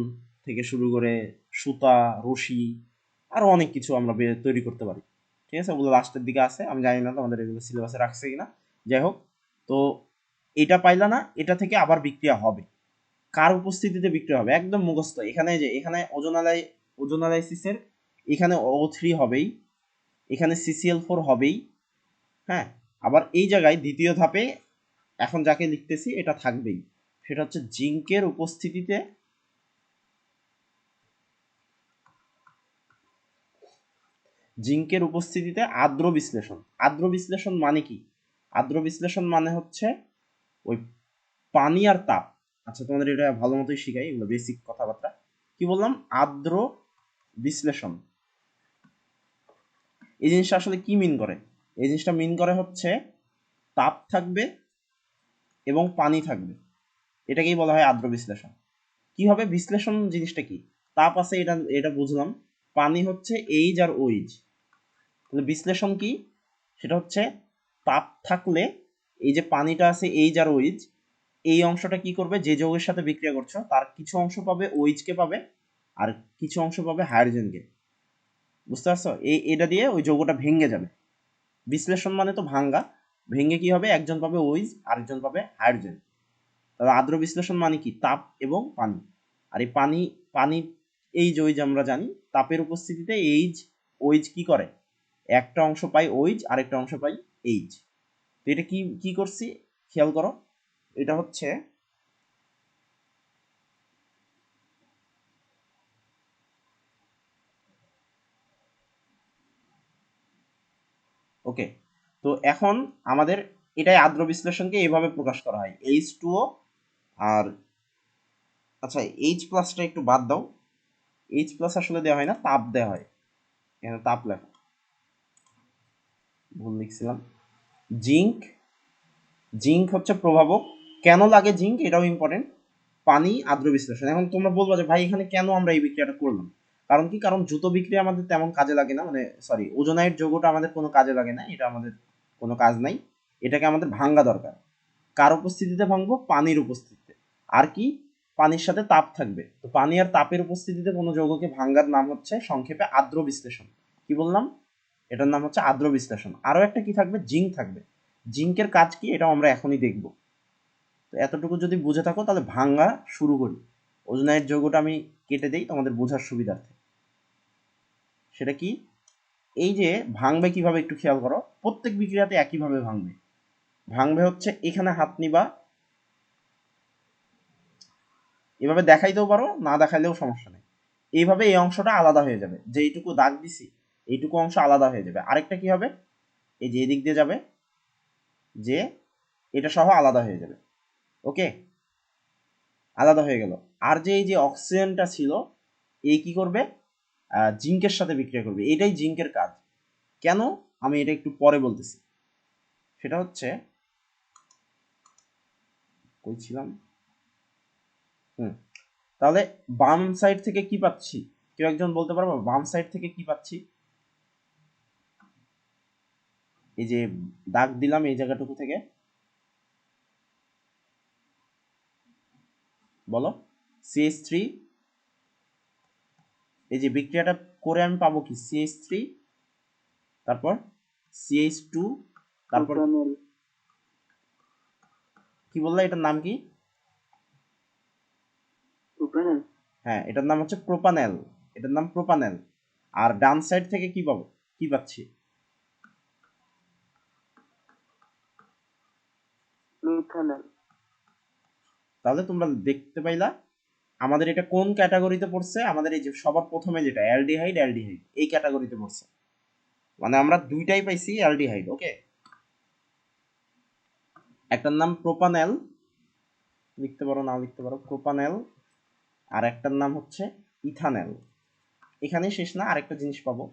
A: থেকে শুরু করে সুতা, রশি, আরো অনেক কিছু আমরা তৈরি করতে পারি। ঠিক আছে, ওগুলো লাস্টের দিকে আছে, আমি জানি না তোমাদের এগুলো সিলেবাসে রাখছে কিনা। যাই হোক, তো এটা পাইলা না, এটা থেকে আবার বিক্রিয়া হবে, কার উপস্থিতিতে বিক্রিয়া হবে একদম মুখস্থ। এখানে যে এখানে ওজোনালাইসিসের এখানে O3 হবেই, এখানে CCl4 হবেই। হ্যাঁ, আবার এই জায়গায় দ্বিতীয় ধাপে এখন যাকে লিখতেছি এটা থাকবেই, সেটা হচ্ছে জিঙ্কের উপস্থিতিতে আর্দ্র বিশ্লেষণ। আর্দ্র বিশ্লেষণ মানে কি? আর্দ্র বিশ্লেষণ মানে হচ্ছে ওই পানি আর তাপ। আচ্ছা তোমাদের এটা ভালো মতোই শিখাই, এগুলো বেসিক কথাবার্তা। কি বললাম? আর্দ্র বিশ্লেষণ। এই জিনিসটা আসলে কি মিন করে? এই জিনিসটা মিন করে হচ্ছে তাপ থাকবে এবং পানি থাকবে, এটাকেই বলা হয় আদ্র বিশ্লেষণ। কি হবে বিশ্লেষণ জিনিসটা কি? তাপ আছে, এটা এটা বুঝলাম। পানি হচ্ছে এইচ আর ওইচ। তাহলে বিশ্লেষণ কি? সেটা হচ্ছে তাপ থাকলে এই যে পানিটা আছে এইচ আর ওইচ, এই অংশটা কি করবে, যে যৌগের সাথে বিক্রিয়া করছো তার কিছু অংশ পাবে ওইচকে পাবে আর কিছু অংশ পাবে হাইড্রোজেনকে। বুঝতে পারছো? এটা দিয়ে ওই যৌগটা ভেঙে যাবে। বিশ্লেষণ মানে তো ভাঙ্গা, ভেঙে কি হবে, একজন পাবে ওইচ আরেকজন পাবে হাইড্রোজেন। তাহলে আদ্র বিশ্লেষণ মানে কি? তাপ এবং পানি। আর এই পানি এইচ ওইচ আমরা জানি, তাপের উপস্থিতিতে এইচ ওইচ কি করে, একটা অংশ পাই ওইচ আরেকটা অংশ পাই এইচ। তো এটা কি কি করছি খেয়াল করো, এটা হচ্ছে ওকে। তো এখন আমাদের এটাই আদ্র বিশ্লেষণকে এইভাবে প্রকাশ করা হয়, H2O আর আচ্ছা এইচ প্লাসটা একটু বাদ দাও, এইচ প্লাস আসলে দেওয়া হয় না, তাপ দেওয়া হয়, এখানে তাপ লেখা ভুল লিখছিলাম। জিঙ্ক, জিঙ্ক হচ্ছে প্রভাবক। কেন লাগে জিঙ্ক এটাও ইম্পর্টেন্ট। পানি আদ্র বিশ্লেষণ। এখন তোমরা বলবা যে ভাই এখানে কেন আমরা এই বিক্রিয়াটা করলাম? কারণ কি? কারণ দ্রুত বিক্রিয়া আমাদের তেমন কাজে লাগে না, মানে সরি ওজোনাইড যৌগটা আমাদের কোনো কাজে লাগে না, এটা আমাদের কোনো কাজ নাই। এটাকে আমাদের ভাঙ্গা দরকার। কার উপস্থিতিতে ভাঙবো? পানির উপস্থিতিতে। আর কি? পানির সাথে তাপ থাকবে। তো পানি আর তাপের উপস্থিতিতে কোনো যৌগকে ভাঙ্গার নাম হচ্ছে সংক্ষেপে আদ্র বিশ্লেষণ। কি বললাম? এটার নাম হচ্ছে আদ্র বিশ্লেষণ। আরো একটা কি থাকবে? জিঙ্ক থাকবে। জিঙ্কের কাজ কি এটা আমরা এখনই দেখব। তো এতটুকু যদি বুঝে থাকো তাহলে ভাঙ্গা শুরু করি। ওজোনাইড যৌগটা আমি কেটে দেই তোমাদের বোঝার সুবিধার্থে। সেটা কি? এই যে ভাঙবে কিভাবে একটু খেয়াল করো, প্রত্যেক বিক্রিয়াতে একইভাবে ভাঙবে। ভাঙবে হচ্ছে এখানে হাত নিবা, এভাবে দেখাইতেও পারো, না দেখাইলেও সমস্যা নেই। এইভাবে এই অংশটা আলাদা হয়ে যাবে, যে এইটুকু দাগ দিছি এইটুকু অংশ আলাদা হয়ে যাবে। আরেকটা কি হবে, এই যে এদিক দিয়ে যাবে, যে এটা সহ আলাদা হয়ে যাবে। ওকে, আলাদা হয়ে গেল। আর যে এই যে অক্সিজেনটা ছিল, এই কি করবে, জিঙ্কের সাথে বিক্রিয়া করবে। এটাই জিঙ্কের কাজ। কেন? আমি এটা একটু পরে বলতেছি। সেটা হচ্ছে কই ছিলাম, তাহলে বাম সাইড থেকে কি পাচ্ছি? কেউ একজন বলতে পারবো বাম সাইড থেকে কি পাচ্ছি? এই যে দাগ দিলাম এই জায়গাটুকু থেকে, বলো। CH3, এই যে বিক্রিয়াটা করে আমি পাবো কি? CH3, তারপর CH2, তারপর
B: প্রোপানল।
A: কি বললা এটার নাম কি?
B: প্রোপানল।
A: হ্যাঁ, এটার নাম হচ্ছে প্রোপানেল। এটার নাম প্রোপানেল। আর ডান সাইড থেকে কি পাবো, কি পাচ্ছি?
B: মিথানল।
A: তাহলে তোমরা দেখতে পাইলা আমাদের এটা কোন ক্যাটাগরিতে পড়ছে? আমাদের এই যে সবার প্রথমে যেটা অ্যালডিহাইড, অ্যালডিহাইড এই ক্যাটাগরিতে পড়ছে। মানে আমরা দুইটাই পাইছি অ্যালডিহাইড। ওকে, একটার নাম প্রোপানেল, লিখতে পারো না লিখতে পারো, প্রোপানেল। আর একটার নাম হচ্ছে ইথানেল। এখানেই শেষ না, আরেকটা জিনিস পাবো,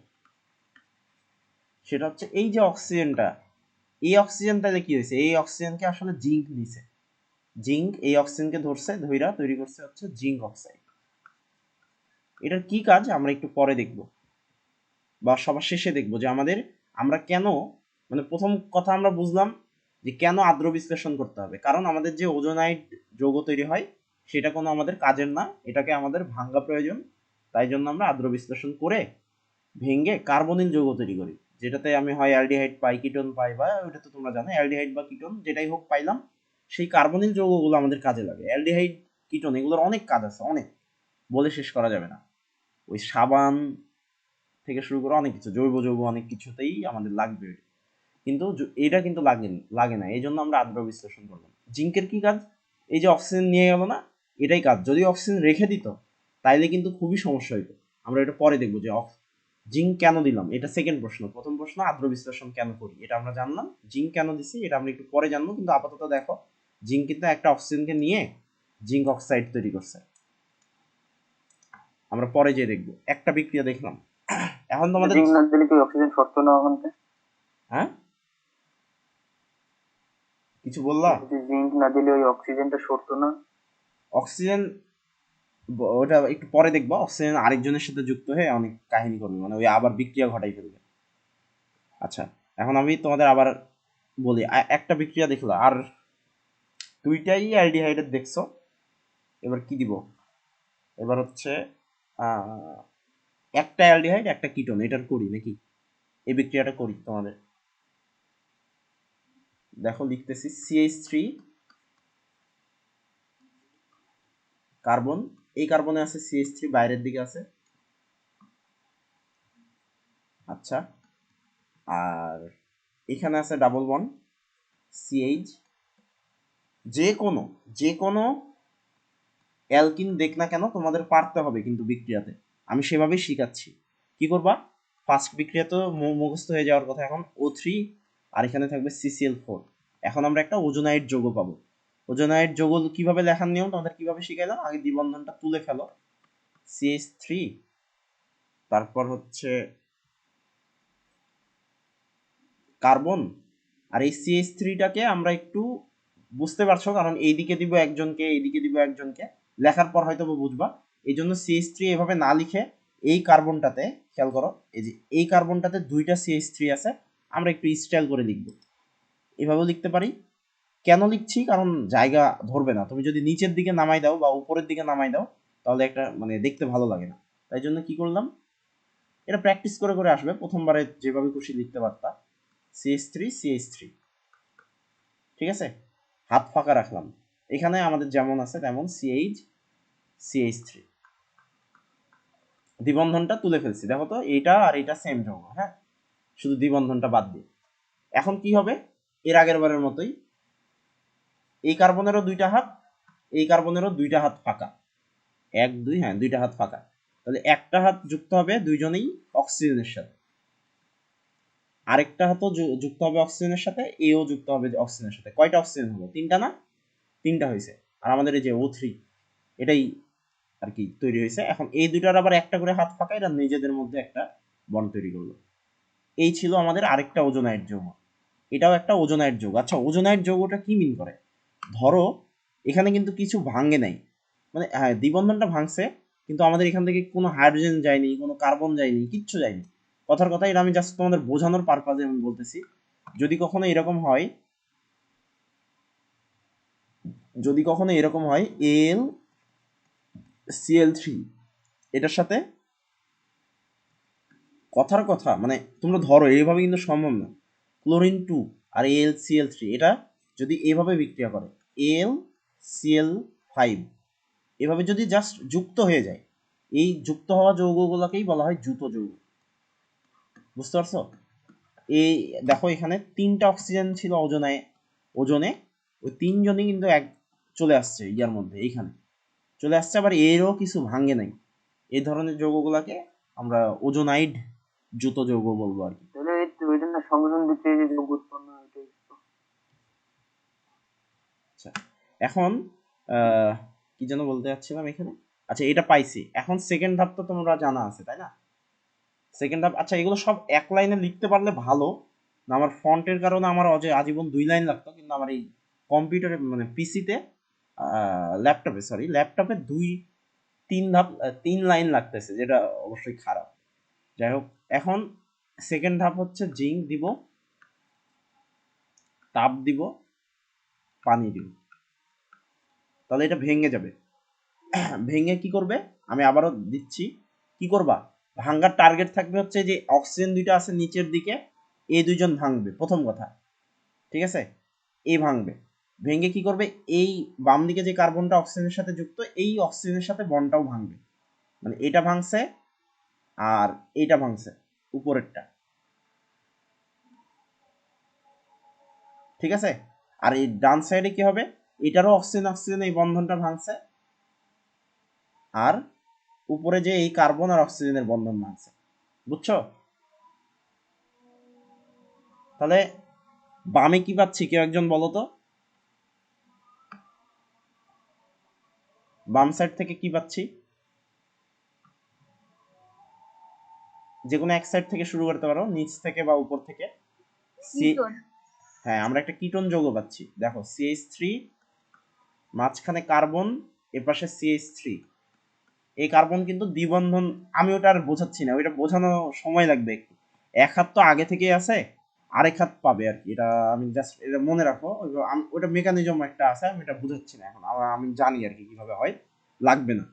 A: সেটা হচ্ছে এই যে অক্সিজেনটা, এই অক্সিজেনটাতে কি হয়েছে, এই অক্সিজেনকে আসলে জিঙ্ক নিছে। জিঙ্ক এই অক্সিজেনকে ধরছে, ধইরা তৈরি করছে হচ্ছে জিঙ্ক অক্সাইড। এটার কি কাজ আমরা একটু পরে দেখব, বা সবার শেষে দেখব, যে আমাদের আমরা কেন, মানে প্রথম কথা আমরা বুঝলাম যে কেন আদ্র বিশ্লেষণ করতে হবে। কারণ আমাদের যে ওজোনাইড যৌগ তৈরি হয় সেটা কোনো আমাদের কাজের না, এটাকে আমাদের ভাঙ্গা প্রয়োজন। তাই জন্য আমরা আদ্র বিশ্লেষণ করে ভেঙে কার্বনিল যৌগ তৈরি করি, যেটাতে আমি হয় অ্যালডিহাইড পাই, কিটোন পাই, বা ওইটা তো তোমরা জানো অ্যালডিহাইড বা কিটোন যেটাই হোক পাইলাম। সেই কার্বনিল যৌগগুলো আমাদের কাজে লাগে। অ্যালডিহাইড, কিটোন এগুলোর অনেক কাজ আছে, অনেক, বলে শেষ করা যাবে না। ওই সাবান থেকে শুরু করে অনেক কিছু, জৈব যৌগ অনেক কিছুতেই আমাদের লাগবে। কিন্তু এটা কিন্তু লাগে না, এই জন্য আমরা আদ্র বিশ্লেষণ করলাম। জিঙ্কের কি কাজ? এই যে অক্সিজেন নিয়ে গেল না, এটাই কাজ। যদি অক্সিজেন রেখে দিত তাইলে কিন্তু খুবই সমস্যা হইতো। আমরা এটা পরে দেখবো যে জিঙ্ক কেন দিলাম, এটা সেকেন্ড প্রশ্ন। প্রথম প্রশ্ন আদ্র বিশ্লেষণ কেন করি এটা আমরা জানলাম, জিঙ্ক কেন দিছি এটা আমরা একটু পরে জানবো। কিন্তু আপাতত দেখো, জিঙ্ক কিন্তু একটা অক্সিজেনকে নিয়ে জিঙ্ক অক্সাইড তৈরি করছে। আমরা পরে যে দেখবো। একটা বিক্রিয়া দেখলাম। এখন তোমাদের
B: জিঙ্ক না দিলে কি অক্সিজেন শর্ত না ওখানে?
A: হ্যাঁ কিছু বললা?
B: যদি জিঙ্ক না দিলে ওই অক্সিজেনটা শর্ত না?
A: অক্সিজেন ওটা একটু পরে দেখবো। অক্সিজেন আরেকজনের সাথে যুক্ত হয়ে অনেক কাহিনী করবে, মানে ওই আবার বিক্রিয়া ঘটাই ফেলবে। আচ্ছা এখন আমি তোমাদের আবার বলি, একটা বিক্রিয়া দেখলো আর দুইটাই অ্যালডিহাইডের দেখছো। এবার কি দিব? এবার হচ্ছে একটা অ্যালডিহাইড একটা কিটোন, এটার করি নাকি? এই বিক্রিয়াটা করি তোমাদের। দেখো লিখতেছি CH3 কার্বন, এই কার্বনে আছে CH3 বাইরের দিকে আছে। আচ্ছা আর এখানে আছে ডাবল বন্ড CH। যে কোনো অ্যালকিন দেখ না কেন তোমাদের পারতে হবে কিন্তু বিক্রিয়াতে, আমি সেভাবেই শিখাচ্ছি। কি করবা? ফার্স্ট বিক্রিয়া তো মুখস্থ হয়ে যাওয়ার কথা। এখন O3 আর এখানে থাকবে CCl4। এখন আমরা একটা ওজোনাইড যৌগ পাবো। ওজোনাইড যৌগ কিভাবে লেখার নিয়ম তোমাদের কিভাবে শিখাইলাম, আগে দ্বিবন্ধনটা তুলে ফেলো, CH3, তারপর হচ্ছে কার্বন। আর এই CH3টাকে আমরা একটু বুঝতে পারছো, কারণ এইদিকে দিব একজনকে, এইদিকে দিব একজনকে, লেখার পর হয়তো বুঝবা। এই জন্য CH3 এভাবে না লিখে এই কার্বনটাতে খেয়াল করো, এই যে এই কার্বনটাতে দুইটা CH3 আছে, আমরা একটু স্টাইল করে লিখব। এভাবেও লিখতে পারি। কেন লিখছি? কারণ জায়গা ধরবে না। তুমি যদি নিচের দিকে নামাই দাও বা উপরের দিকে নামাই দাও তাহলে একটা মানে দেখতে ভালো লাগে না। তাই জন্য কি করলাম, এটা প্র্যাকটিস করে করে আসবে, প্রথমবারে যেভাবে খুশি লিখতে পারতা। CH3 ঠিক আছে, হাত ফাঁকা রাখলাম। এখানে আমাদের যেমন আছে তেমন CH3 দ্বিবন্ধনটা তুলে ফেলছি। দেখো তো এইটা আর এটা সেম যৌগ, হ্যাঁ, শুধু দ্বিবন্ধনটা বাদ দিয়ে। এখন কি হবে? এর আগের বারের মতোই এই কার্বনেরও দুইটা হাত, এই কার্বনেরও দুইটা হাত ফাঁকা, এক দুই, হ্যাঁ দুইটা হাত ফাঁকা। তাহলে একটা হাত যুক্ত হবে দুইজনেই অক্সিজেনের সাথে, আরেকটা হাতও যুক্ত হবে অক্সিজেনের সাথে, এও যুক্ত হবে অক্সিজেনের সাথে। কয়টা অক্সিজেন হলো? তিনটা না? তিনটা হয়েছে। আর আমাদের এই যে O3 এটাই আর কি তৈরি হয়েছে। এখন এই দুইটার আবার একটা করে হাত ফাঁকা, এরা নিজেদের মধ্যে একটা বন্ড তৈরি করলো। এই ছিল আমাদের আরেকটা ওজোনাইড যৌগ, এটাও একটা ওজোনাইড যৌগ। আচ্ছা ওজোনাইড যৌগটা কি মিন করে? ধরো এখানে কিন্তু কিছু ভাঙে নাই, মানে হ্যাঁ দ্বিবন্ধনটা ভাঙছে, কিন্তু আমাদের এখান থেকে কোনো হাইড্রোজেন যায়নি, কোনো কার্বন যায়নি, কিচ্ছু যায়নি। কথার কথা, এটা আমি জাস্ট তোমাদের বোঝানোর পারপাজে আমি বলতেছি। যদি কখনো এরকম হয়, যদি কখনো এরকম হয় AlCl3 এটার সাথে, কথার কথা মানে তোমরা ধরো এইভাবে কিন্তু সম্ভব না। ক্লোরিন 2 আর AlCl3 এটা যদি এভাবে বিক্রিয়া করে AlCl5, এভাবে যদি জাস্ট যুক্ত হয়ে যায়, এই যুক্ত হওয়া যৌগগুলোকেই বলা হয় যুত যৌগ। বুঝতে পারছো? এই দেখো এখানে তিনটা অক্সিজেন ছিল ওজনে, ওই তিনজনই কিন্তু এক চলে আসছে ইয়ার মধ্যে, এইখানে চলে আসছে। আবার এরও কিছু ভাঙে নাই। এই ধরনের যৌগগুলোকে আমরা ওজোনাইড যুত যৌগ বলবো আর কি।
B: তাহলে ওই জন্য সংযোজন বিক্রিয়া যে যৌগ উৎপন্ন হয় ওইটাই তো।
A: আচ্ছা এখন কি যেন বলতে যাচ্ছিলাম এখানে। আচ্ছা এটা পাইছি। এখন সেকেন্ড ধাপ তো তোমরা জানা আছে তাই না? সেকেন্ড ধাপ, আচ্ছা এগুলো সব এক লাইনে লিখতে পারলে ভালো না। আমার ফন্টের কারণে আমার আজীবন 2 লাইন লাগতো, কিন্তু আমার এই কম্পিউটারে মানে পিসিতে, ল্যাপটপে 2-3 ধাপ 3 লাইন লাগতেছে, যেটা অবশ্যই খারাপ। যাই হোক, এখন সেকেন্ড ধাপ হচ্ছে জিঙ্ক দিব, তাপ দিব, পানি দিব, তাহলে এটা ভেঙে যাবে। ভেঙে কি করবে? আমি আবারও দিচ্ছি। কি করবা? ভাঙ্গার টার্গেট থাকবে হচ্ছে যে অক্সিজেন দুইটা আছে নিচের দিকে, এই দুইজন ভাঙবে প্রথম কথা, ঠিক আছে? এই ভাঙবে, ভেঙে কি করবে? এই বাম দিকে যে কার্বনটা অক্সিজেনের সাথে যুক্ত, এই অক্সিজেনের সাথে বন্ডটাও ভাঙবে, মানে এটা ভাঙছে আর এইটা ভাঙছে উপরেরটা, ঠিক আছে? আর এই ডান সাইডে কি হবে? এটারও অক্সিজেন অক্সিজেন এই বন্ধনটা ভাঙছে, আর উপরে যে এই কার্বন আর অক্সিজেনের বন্ধন ভাঙছে। বুঝছো? তাহলে বামে কি পাচ্ছি কেউ একজন বলো তো? বাম সাইড থেকে কি পাচ্ছি? যে কোনো এক সাইড থেকে শুরু করতে পারো, নিচ থেকে বা উপর থেকে।
C: কিটোন।
A: হ্যাঁ, আমরা একটা কিটোন যৌগ পাচ্ছি। দেখো CH3, মাঝখানে কার্বন, এপাশে CH3। এই কার্বন কিন্তু দ্বিবন্ধন, আমি ওটা আর বোঝাচ্ছি না, ওইটা বোঝানো সময় লাগবে একটু। এক হাত তো আগে থেকেই আছে, আরেক হাত পাবে আর কি। এটা আমি জাস্ট এটা মনে রাখো, ওটা মেকানিজম একটা আছে, আমি এটা বুঝাচ্ছি না এখন, আমি জানি আর কি কিভাবে হয়, লাগবে না।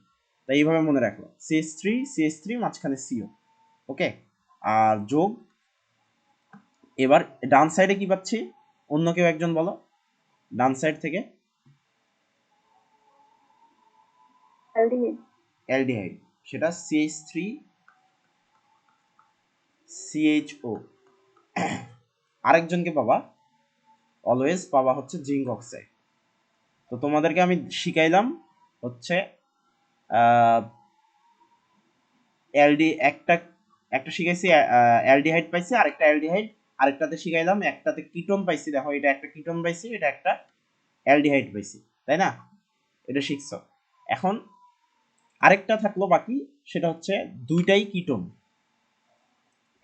A: তাই এইভাবে মনে রাখো, CH3 মাঝখানে CO। ওকে, আর যোগ। এবার ডান সাইডে কি পাচ্ছি, অন্য কেউ একজন বলো ডান সাইড থেকে।
C: অ্যালডিহাইড।
A: অ্যালডিহাইড, সেটা CH3 CHO। আরেকজনকে পাবা, অলওয়েজ পাবা হচ্ছে জিঙ্ক অক্সাইড। তো তোমাদেরকে আমি শিখাইলাম হচ্ছে একটা একটা শিখাইছি অ্যালডিহাইড পাইছি, আরেকটা অ্যালডিহাইড, আরেকটাতে শিখাইলাম, একটাতে কিটোন পাইছি। দেখো এটা একটা কিটোন পাইছি, এটা একটা অ্যালডিহাইড পাইছি, তাই না? এটা শিখছো। এখন আরেকটা থাকলো বাকি, সেটা হচ্ছে দুইটাই কিটোন।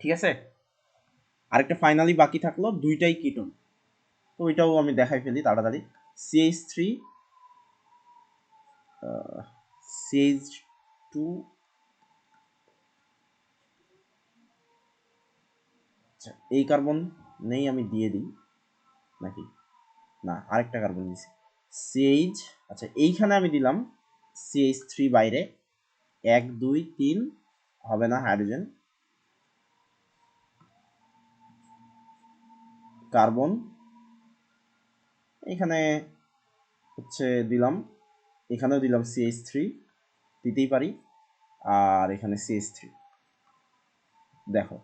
A: ঠিক আছে, আরেকটা ফাইনালি বাকি থাকলো, দুইটাই কিটোন। তো ওইটাও আমি দেখাই ফেলি তাড়াতাড়ি। CH3 CH2, আচ্ছা এই কার্বন নেই, আমি দিয়ে দিই নাকি, না আরেকটা কার্বন দিছি CH। আচ্ছা এইখানে আমি দিলাম CH3 বাইরে, 1 2 3 হবে না, হাইড্রোজেন কার্বন এখানে হচ্ছে দিলাম, এখানেও দিলাম CH3, দিতেই পারি, আর এখানে CH3। দেখো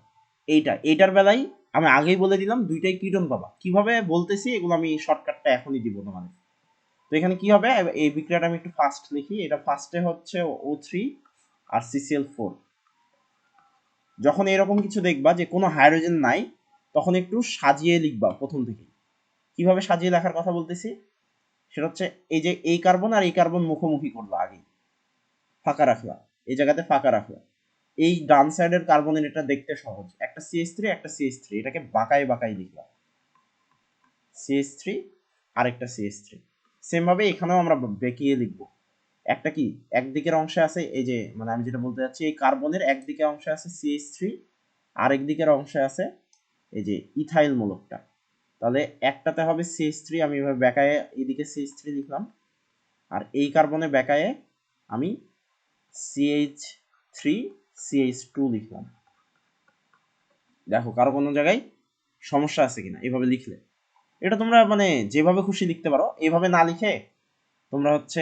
A: এইটার বেলায় আমি আগেই বলে দিলাম দুইটাই কিটোন পাবা। কিভাবে বলতেছি এগুলো আমি শর্টকাটটা এখনই দিব তোমাদের। তো এখানে কি হবে, এই বিক্রিয়াটা আমি একটু ফাস্ট লিখি। এটা ফার্স্টে হচ্ছে O3 আর CCl4। যখন এরকম কিছু দেখবা যে কোনো হাইড্রোজেন নাই, তখন একটু সাজিয়ে লিখবা প্রথম থেকে। কিভাবে সাজিয়ে লেখার কথা বলতেছি, সেটা হচ্ছে এই যে এই কার্বন আর এই কার্বন মুখোমুখি করবা, আগে ফাঁকা রাখলা, এই জায়গাতে ফাঁকা রাখলা। এই ডান সাইডের কার্বনের এটা দেখতে সহজ, একটা CH3 একটা CH3, এটাকে বাঁকায় বাঁকায় লিখলাম, CH3 আরেকটা CH3। সেম ভাবে এখানেও আমরা বেঁকিয়ে লিখব। একটা কি একদিকের অংশে আছে, এই যে মানে আমি যেটা বলতে চাচ্ছি, এই কার্বনের একদিকে অংশে আছে CH3, আরেক দিকের অংশে আছে এই যে ইথাইল মূলকটা। তাহলে একটাতে হবে CH3, আমি এভাবে বেঁকায়ে এইদিকে CH3 লিখলাম, আর এই কার্বনে বেঁকায়ে আমি CH3 CH2 লিখলাম। দেখো কারো কোনো জায়গায় সমস্যা আছে কিনা এভাবে লিখলে। এটা তোমরা মানে যেভাবে খুশি লিখতে পারো, এভাবে না লিখে তোমরা হচ্ছে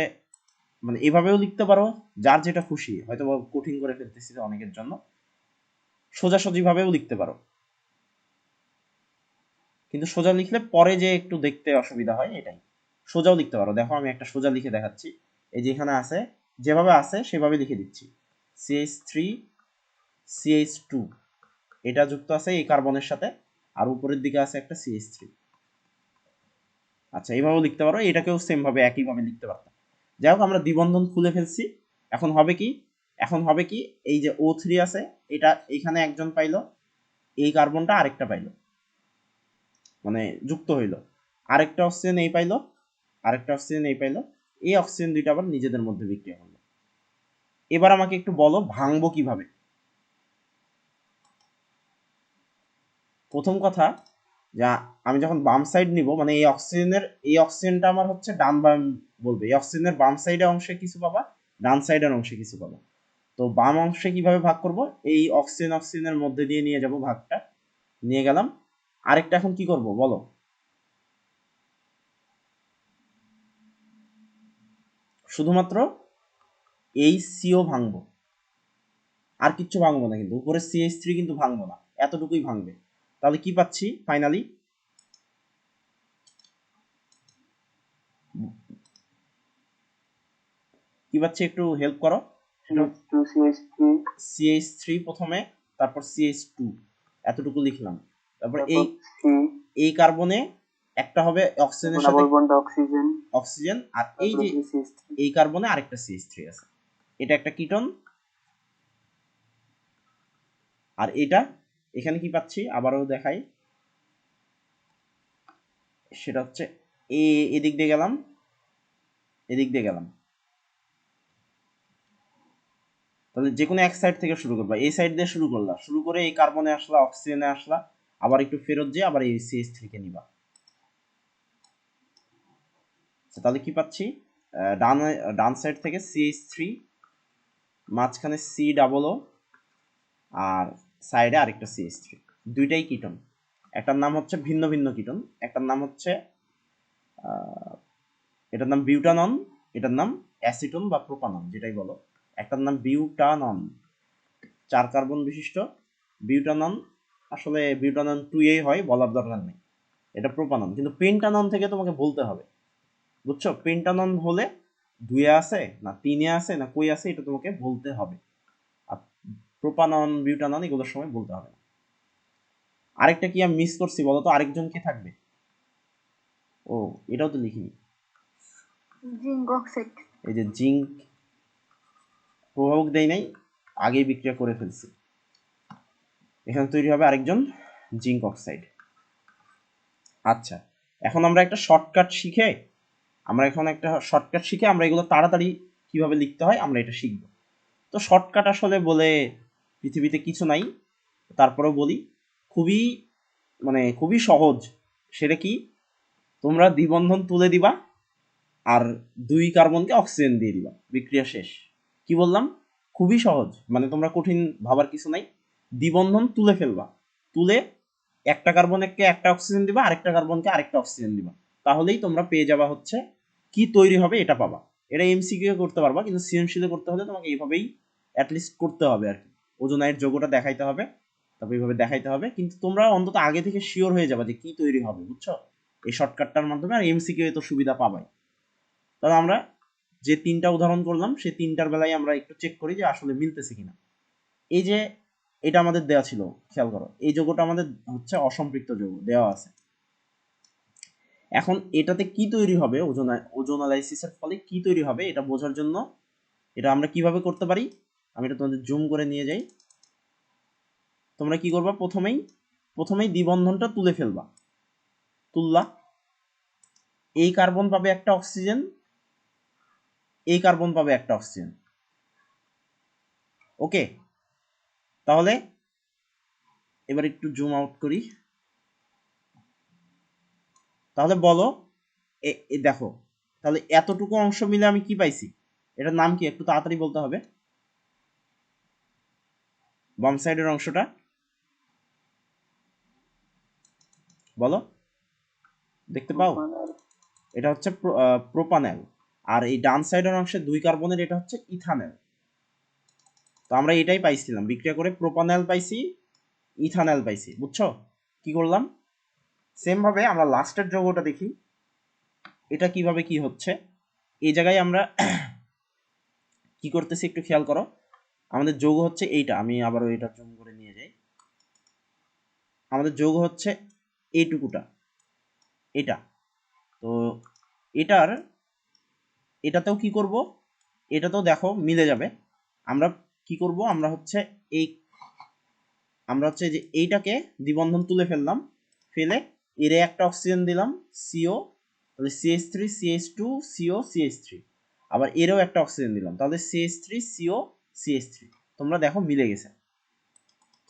A: মানে এভাবেও লিখতে পারো, যার যেটা খুশি। হয়তো কঠিন করে ফেলতেছি অনেকের জন্য, সোজাসুজি ভাবেও লিখতে পারো, কিন্তু সোজা লিখলে পরে যে একটু দেখতে অসুবিধা হয়, এটাই। সোজাও লিখতে পারো, দেখো আমি একটা সোজা লিখে দেখাচ্ছি। এই যে এখানে আছে, যেভাবে আছে সেভাবে লিখে দিচ্ছি, CH3 CH2, এটা যুক্ত আছে এই কার্বনের সাথে, আর উপরের দিকে আছে একটা CH3। আচ্ছা এইভাবেও লিখতে পারো, এটাকেও সেম ভাবে একইভাবে লিখতে পারতাম। যাই হোক আমরা দ্বিবন্ধন খুলে ফেলছি। এখন হবে কি, এই যে O3 আছে, এটা এইখানে একজন পাইলো, এই কার্বনটা আরেকটা পাইলো, মানে যুক্ত হইলো, আরেকটা অক্সিজেন এই পাইলো, আরেকটা অক্সিজেন এই পাইলো, এই অক্সিজেন দুইটা আবার নিজেদের মধ্যে বিক্রিয়া করলো। এবার আমাকে একটু বলো ভাঙবো কিভাবে। প্রথম কথা, যা আমি যখন বাম সাইড নিব, মানে এই অক্সিজেনটা আমার হচ্ছে ডান বাম বলবে, এই অক্সিজেনের বাম সাইডের অংশে কিছু পাবা, ডান সাইডের অংশে কিছু পাবা। তো বাম অংশে কিভাবে ভাগ করব, এই অক্সিজেনের মধ্যে দিয়ে নিয়ে যাব, ভাগটা নিয়ে গেলাম। আরেকটা এখন কি করব বলো, শুধুমাত্র এই সিও ভাঙবো, আর কিচ্ছু ভাঙবো না, কিন্তু উপরে CH3 কিন্তু ভাঙবো না, এতটুকুই ভাঙবে। তাহলে কি পাচ্ছি ফাইনালি, কি পাচ্ছি একটু হেল্প করো। CH3 প্রথমে, তারপর CH2, এতটুকু লিখলাম। তারপর এই কার্বনে একটা হবে অক্সিজেনের সাথে অক্সিজেন, আর এই যে এই কার্বনে আরেকটা CH3 আছে, এটা একটা কিটোন, আর এটা এখানে কি পাচ্ছি আবারও দেখাই, সেটা হচ্ছে এদিক দিয়ে গেলাম, এদিক দিয়ে গেলাম, তাহলে যে কোনো এক সাইড থেকে শুরু করবা, এই সাইড দিয়ে শুরু করলা, শুরু করে এই কার্বনে আসলা, অক্সিজেনে আসলা, আবার একটু ফেরত যেয়ে আবার এই CH3 কে নিবা। তাহলে কি পাচ্ছি, ডান সাইড থেকে CH3, মাঝখানে C+O আর সাইডে আরেকটা CH3, দুইটাই কিটোন। একটার নাম হচ্ছে ভিন্ন ভিন্ন কিটোন, একটার নাম হচ্ছে এটার নাম বিউটানন, এটার নাম অ্যাসিটন বা প্রোপানন, যেটাই বলো। একটার নাম বিউটানন, 4 কার্বন বিশিষ্ট। বিউটানন আসলে বিউটানন 2A হয়, বলার দরকার নেই, এটা প্রোপানন। কিন্তু পেন্টানন থেকে তোমাকে বলতে হবে, বুঝছো? পেন্টানন হলে 2 আছে না 3 আছে না কই আছে, এটা তোমাকে বলতে হবে। আর প্রোপানন বিউটানন এগুলোর সময় বলতে হবে না। আরেকটা কি আমি মিস করছি বলো তো, আরেকজন কে থাকবে? ও এটাও তো লিখিনি,
C: জিঙ্ক অক্সাইড।
A: এই যে জিঙ্ক, প্রভাবক দেই নাই, আগেই বিক্রিয়া করে ফেলছি। এখানে তৈরি হবে আরেকজন জিঙ্ক অক্সাইড। আচ্ছা, এখন আমরা একটা শর্টকাট শিখে আমরা এগুলো তাড়াতাড়ি কিভাবে লিখতে হয় আমরা এটা শিখব। তো শর্টকাট আসলে বলে পৃথিবীতে কিছু নাই, তারপরেও বলি, খুবই খুবই সহজ। সেটা কি, তোমরা দ্বিবন্ধন তুলে দিবা আর 2 কার্বনকে অক্সিজেন দিয়ে দিবা, বিক্রিয়া শেষ। কি বললাম? খুবই সহজ, তোমরা কঠিন ভাবার কিছু নাই। দ্বিবন্ধন তুলে ফেলবা, তুলে একটা কার্বনকে একটা অক্সিজেন দিবা, আরেকটা কার্বনকে আরেকটা অক্সিজেন দিবা, তাহলেই তোমরা পেয়ে যাবা হচ্ছে কি তৈরি হবে এটা পাবা। এটা MCকিউ করতে পারবা, কিন্তু CMC করতে হলে তোমাকে এইভাবেই অ্যাটলিস্ট করতে হবে আর কি। ওজোনাইড যৌগটা দেখাইতে হবে, তারপর এইভাবে দেখাইতে হবে, কিন্তু তোমরা অন্তত আগে থেকে শিওর হয়ে যাবা যে কি তৈরি হবে, বুঝছো? এই শর্টকাটটার মাধ্যমে। আর MCকিউ তো সুবিধা পাবাই। তাহলে আমরা যে 3টা উদাহরণ করলাম সেই 3টার বেলায় আমরা একটু চেক করি যে আসলে মিলতেছে কিনা। এই যে এটা আমাদের দেওয়া ছিল, খেয়াল করো, এই যৌগটা আমাদের হচ্ছে অসম্পৃক্ত যৌগ দেওয়া আছে। এখন এটাতে কি তৈরি হবে, ওজোনালাইসিসের ফলে কি তৈরি হবে এটা বোঝার জন্য এটা আমরা কিভাবে করতে পারি, আমি এটা তোমাদের জুম করে নিয়ে যাই। তোমরা কি করবা, প্রথমেই দ্বিবন্ধনটা তুলে ফেলবা, তুললা, এই কার্বন পাবে একটা অক্সিজেন, এই কার্বন পাবে একটা অক্সিজেন। ওকে, তাহলে এবার একটু জুম আউট করি। তাহলে বলো, দেখো, তাহলে এতটুকু অংশ মিলে আমি কি পাইছি, এটার নাম কি একটু তাড়াতাড়ি বলতে হবে। বাম সাইডের অংশটা বলো, দেখতে পাও? এটা হচ্ছে প্রোপানেল। আর এই ডান সাইডের অংশে 2 কার্বনের এটা হচ্ছে ইথানেল। তো আমরা এটাই পাইছিলাম, বিক্রিয়া করে প্রোপানেল পাইছি, ইথানেল পাইছি, বুঝছো? কি করলাম, সেম ভাবে আমরা লাস্টের যৌগটা দেখি এটা কিভাবে কি হচ্ছে। এই জায়গায় আমরা কি করতেছি একটু খেয়াল করো। আমাদের যৌগ হচ্ছে এইটা, আমি আবারও এটা জুম করে নিয়ে যাই। আমাদের যৌগ হচ্ছে এইটুকুটা, এটা। তো এটাতেও কি করব, এটাতেও দেখো মিলে যাবে। আমরা কি করব, আমরা হচ্ছে যে এইটাকে দ্বিবন্ধন তুলে ফেললাম, ফেলে এর একটা অক্সিজেন দিলাম CO, তাহলে CH3 CH2 CO CH3, আবার এরও একটা অক্সিজেন দিলাম, তাহলে CH3 CO CH3। তোমরা দেখো মিলে গেছে।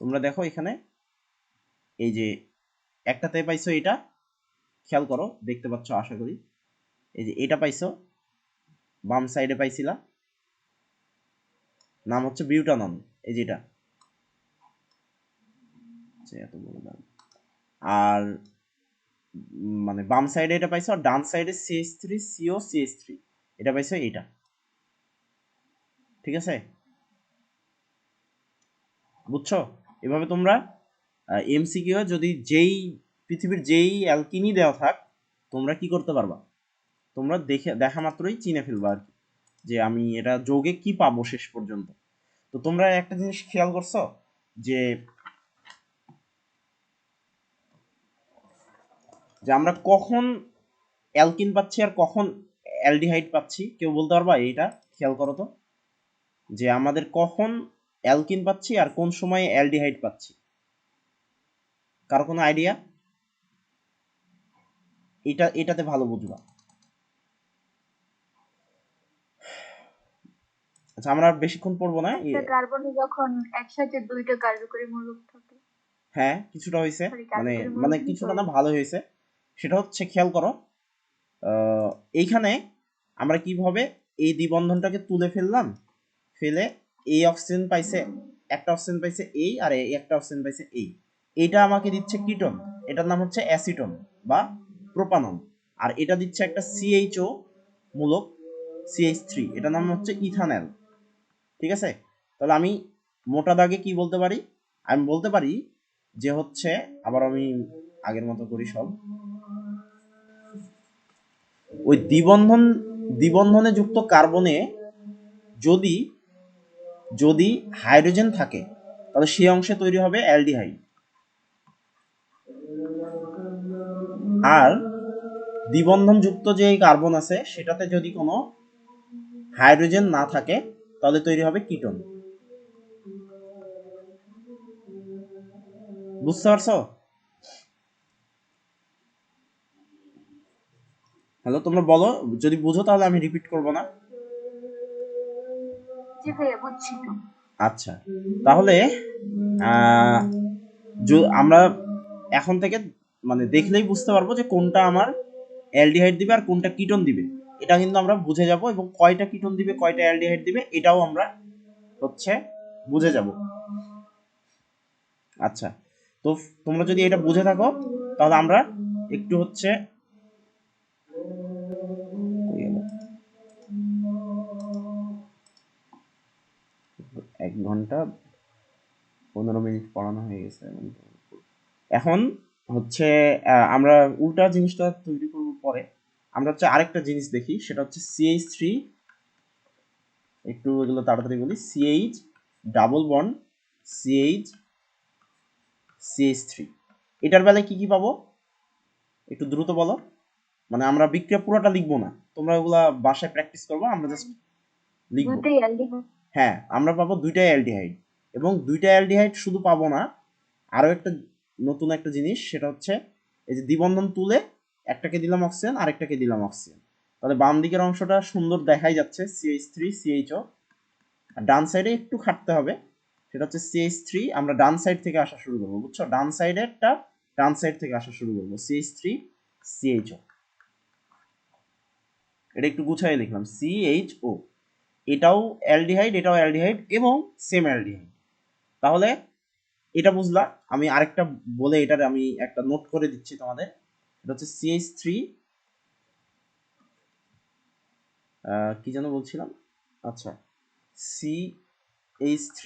A: তোমরা দেখো এখানে এই যে একটাতে পাইছো, এটা খেয়াল করো, দেখতে পাচ্ছ আশা করি। এই যে এটা পাইছো, বাম সাইডে পাইছিলা, নাম হচ্ছে বিউটানন, এই যেটা এত বড় নাম। আর বাম সাইডে এটা পাইছো, আর ডান সাইডে CH3 CO CH3 এটা পাইছো, এটা ঠিক আছে, বুঝছো? এভাবে তোমরা MCকিউ যদি পৃথিবীর যেই অ্যালকিনই দেওয়া থাক, তোমরা কি করতে পারবা, তোমরা দেখা মাত্রই চিনে ফেলবা আর কি, যে আমি এটা যৌগে কি পাবো শেষ পর্যন্ত। তো তোমরা একটা জিনিস খেয়াল করছো যে আমরা কখন অ্যালকিন পাচ্ছি আর কখন অ্যালডিহাইড পাচ্ছি, কেউ বলতে পারবা? এইটা খেয়াল করো তো, যে আমাদের কখন অ্যালকিন পাচ্ছি আর কোন সময়ে অ্যালডিহাইড পাচ্ছি? কারো কোনো আইডিয়া? এটাতে ভালো বুঝবা। আচ্ছা, আমরা আর বেশিক্ষণ পড়বো না।
C: একটা কার্বনে যখন একসাথে দুইটা কার্যকরী মূলক থাকে,
A: হ্যাঁ, কিছুটা হয়েছে,
C: সরি
A: মানে
C: কার্যকরী
A: মানে
C: মূলক
A: কিছুটা না, ভালো হয়েছে। সেটা হচ্ছে, খেয়াল করো, এইখানে আমরা কিভাবে এই দ্বিবন্ধনটাকে তুলে ফেললাম, ফেলে এই অক্সিজেন পাইছে, একটা অক্সিজেন পাইছে এই, আর এই একটা অক্সিজেন পাইছে এই, এইটা আমাকে দিচ্ছে কিটোন, এটার নাম হচ্ছে অ্যাসিটন বা প্রোপানন। আর এটা দিচ্ছে একটা সিএইচও মূলক CH3, এটার নাম হচ্ছে ইথানল। ঠিক আছে? তাহলে আমি মোটা দাগে কি বলতে পারি? আমি বলতে পারি যে হচ্ছে, আবার আমি আগের মতো করি সব, ওই দ্বিবন্ধনে যুক্ত কার্বনে যদি যদি হাইড্রোজেন থাকে, তাহলে সেই অংশে তৈরি হবে অ্যালডিহাইড। আর দ্বিবন্ধন যুক্ত যে কার্বন আছে সেটাতে যদি কোনো হাইড্রোজেন না থাকে, তাহলে তৈরি হবে কিটোন। বুঝতে পারছো? হ্যালো, তোমরা বলো, যদি বুঝো তাহলে আমি রিপিট করব না।
C: জি ভাইয়া বুঝছি তো।
A: আচ্ছা, তাহলে আমরা এখন থেকে মানে দেখলেই বুঝতে পারবো যে কোনটা আমার অ্যালডিহাইড দিবে আর কোনটা কিটোন দিবে। এটা কিন্তু আমরা বুঝে যাব, এবং কয়টা কিটোন দিবে কয়টা অ্যালডিহাইড দিবে এটাও আমরা হচ্ছে বুঝে যাব। আচ্ছা, তো তোমরা যদি এটা বুঝে থাকো তাহলে আমরা একটু হচ্ছে 1 ঘন্টা 15 মিনিট পড়ানো হয়ে গেছে। এখন হচ্ছে আমরা উল্টা জিনিসটা তৈরি করব পরে। আমরা হচ্ছে আরেকটা জিনিস দেখি, সেটা হচ্ছে CH3, একটু এগুলো তাড়াতাড়ি বলি, CH ডাবল বন্ড CH3। এটার বেলায় কি কি পাবো একটু দ্রুত বলো। মানে আমরা বিক্রিয়া পুরোটা লিখবো না, তোমরা ওগুলা বাসায় প্র্যাকটিস করবো, আমরা জাস্ট লিখবো।
C: দুইটাই অ্যালডিহাইড।
A: হ্যাঁ, আমরা পাবো দুইটাই অ্যালডিহাইড, এবং দুইটা অ্যালডিহাইড শুধু পাবো না, আরো একটা নতুন একটা জিনিস, সেটা হচ্ছে এই যে দ্বিবন্ধন তুলে একটাকে দিলাম অক্সিজেন আরেকটাকে দিলাম অক্সিজেন, তাহলে বাম দিকের অংশটা সুন্দর দেখাই যাচ্ছে CH3 CHO। আর ডান সাইডে একটু খাটতে হবে, সেটা হচ্ছে CH3, আমরা ডান সাইড থেকে আসা শুরু করবো, বুঝছো? ডান সাইডেরটা ডান সাইড থেকে আসা শুরু করবো, CH3 CHO। এটা একটু গুছাই লিখলাম, CHO, এটাও অ্যালডিহাইড এটাও অ্যালডিহাইড এবং সেম অ্যালডিহাইড। তাহলে এটা বুঝলা। আমি আরেকটা বলে এটার আমি একটা নোট করে দিচ্ছি তোমাদের। এটা হচ্ছে CH3, কি যেন বলছিলাম, আচ্ছা, CH3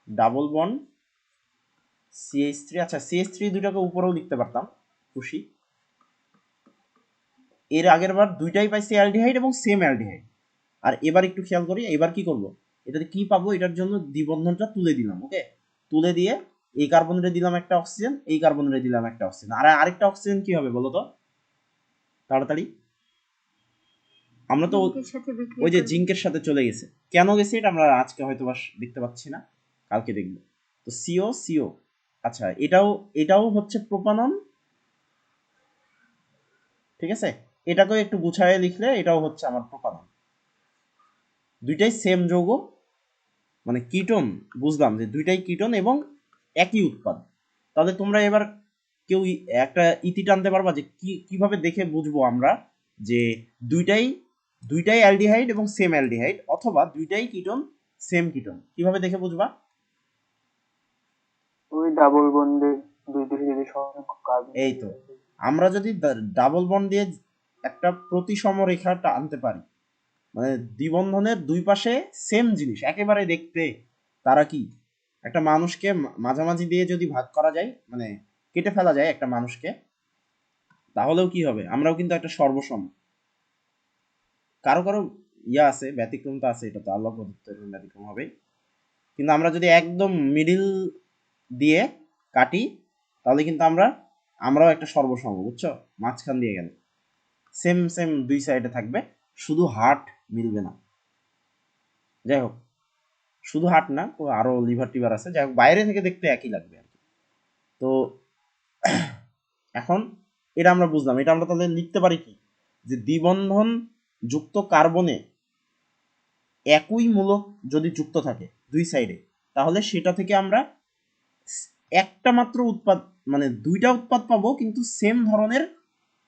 A: ডাবল বন্ড CH3। আচ্ছা, CH3 দুইটাকে উপরেও লিখতে পারতাম, খুশি। এর আগের বার দুইটাই পাইছি অ্যালডিহাইড এবং সেম অ্যালডিহাইড। আর এবার একটু খেয়াল করি, এবার কি করব, এটাতে কি পাবো, এটার জন্য দ্বিবন্ধনটা তুলে দিলাম। ওকে, তুলে দিয়ে এই কার্বনেটে দিলাম একটা অক্সিজেন, এই কার্বনেটে দিলাম একটা অক্সিজেন, আর আরেকটা অক্সিজেন কি হবে বলো তো তাড়াতাড়ি। আমরা তো
C: জিঙ্কের সাথে বিক্রিয়া
A: ওই যে
C: করবে।
A: জিঙ্কের সাথে চলে গেছে, কেন গেছে এটা আমরা আজকে হয়তো দেখতে পাচ্ছি না, কালকে দেখব। তো সিও সিও, আচ্ছা, এটাও হচ্ছে প্রোপানন। ঠিক আছে, এটাকেও একটু গুছায় লিখলে এটাও হচ্ছে আমার প্রোপানন। দুইটাই সেম যৌগ, মানে কিটোন। বুঝলাম যে দুইটাই কিটোন এবং একই উৎপাদ। তাহলে তোমরা এবার কেউ একটা ইতি টানতে পারবা যে কিভাবে দেখে বুঝবো আমরা যে দুইটাই দুইটাই অ্যালডিহাইড এবং সেম অ্যালডিহাইড, অথবা দুইটাই কিটোন সেম কিটোন, কিভাবে দেখে বুঝবা?
B: ওই ডাবল বন্ডে দুই দিকে যদি সসংখ্যক কার্বন
A: এই তো, আমরা যদি ডাবল বন্ড দিয়ে একটা প্রতিসম রেখা টানতে পারি, মানে দ্বিবন্ধনের দুই পাশে সেম জিনিস একেবারে দেখতে, তারা কি একটা মানুষকে মাঝামাঝি দিয়ে যদি ভাগ করা যায়, মানে কেটে ফেলা যায় একটা মানুষকে, তাহলেও কি হবে, আমরাও কিন্তু একটা সর্বসম। কারো কারো ইয়া আছে, ব্যতিক্রম তো আছে, এটা তো আল্লাহ প্রদত্ত, ব্যতিক্রম হবে। কিন্তু আমরা যদি একদম মিডিল দিয়ে কাটি, তাহলে কিন্তু আমরাও একটা সর্বসম, বুঝছো? মাঝখান দিয়ে গেল সেম সেম দুই সাইডে থাকবে, শুধু হার্ট মিলবে না। যাই হোক, শুধু হার্ট না, তো আরো লিভার টিভার আছে, যাই হোক বাইরে থেকে দেখতে একই লাগবে আর কি। তো এখন এটা আমরা বুঝলাম, এটা আমরা তাহলে লিখতে পারি কি, যে দ্বিবন্ধন যুক্ত কার্বনে একই মূলক যদি যুক্ত থাকে দুই সাইডে, তাহলে সেটা থেকে আমরা একটা মাত্র উৎপাদ, মানে দুইটা উৎপাদ পাবো, কিন্তু সেম ধরনের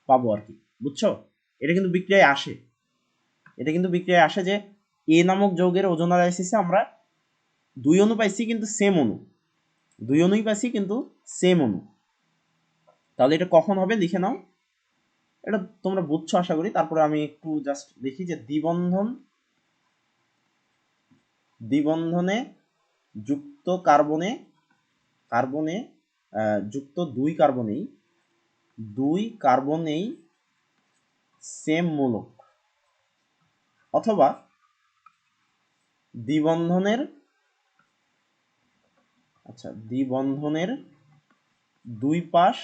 A: পাবো আর কি, বুঝছো? এটা কিন্তু বিক্রিয়ায় আসে, এটা কিন্তু বিক্রিয়ায় আসে যে এ নামক যৌগের ওজন অ্যানালাইসিসে আমরা দুই অণু পাইছি কিন্তু সেম অণু, দুই অণুই পাইছি কিন্তু সেম অণু। তাহলে এটা কখন হবে লিখে নাও, এটা তোমরা বুঝছো আশা করি। তারপরে আমি একটু জাস্ট দেখি যে দ্বিবন্ধনে যুক্ত কার্বনে যুক্ত দুই কার্বনেই সেম মূলক, অথবা দ্বিবন্ধনের দুই পাশ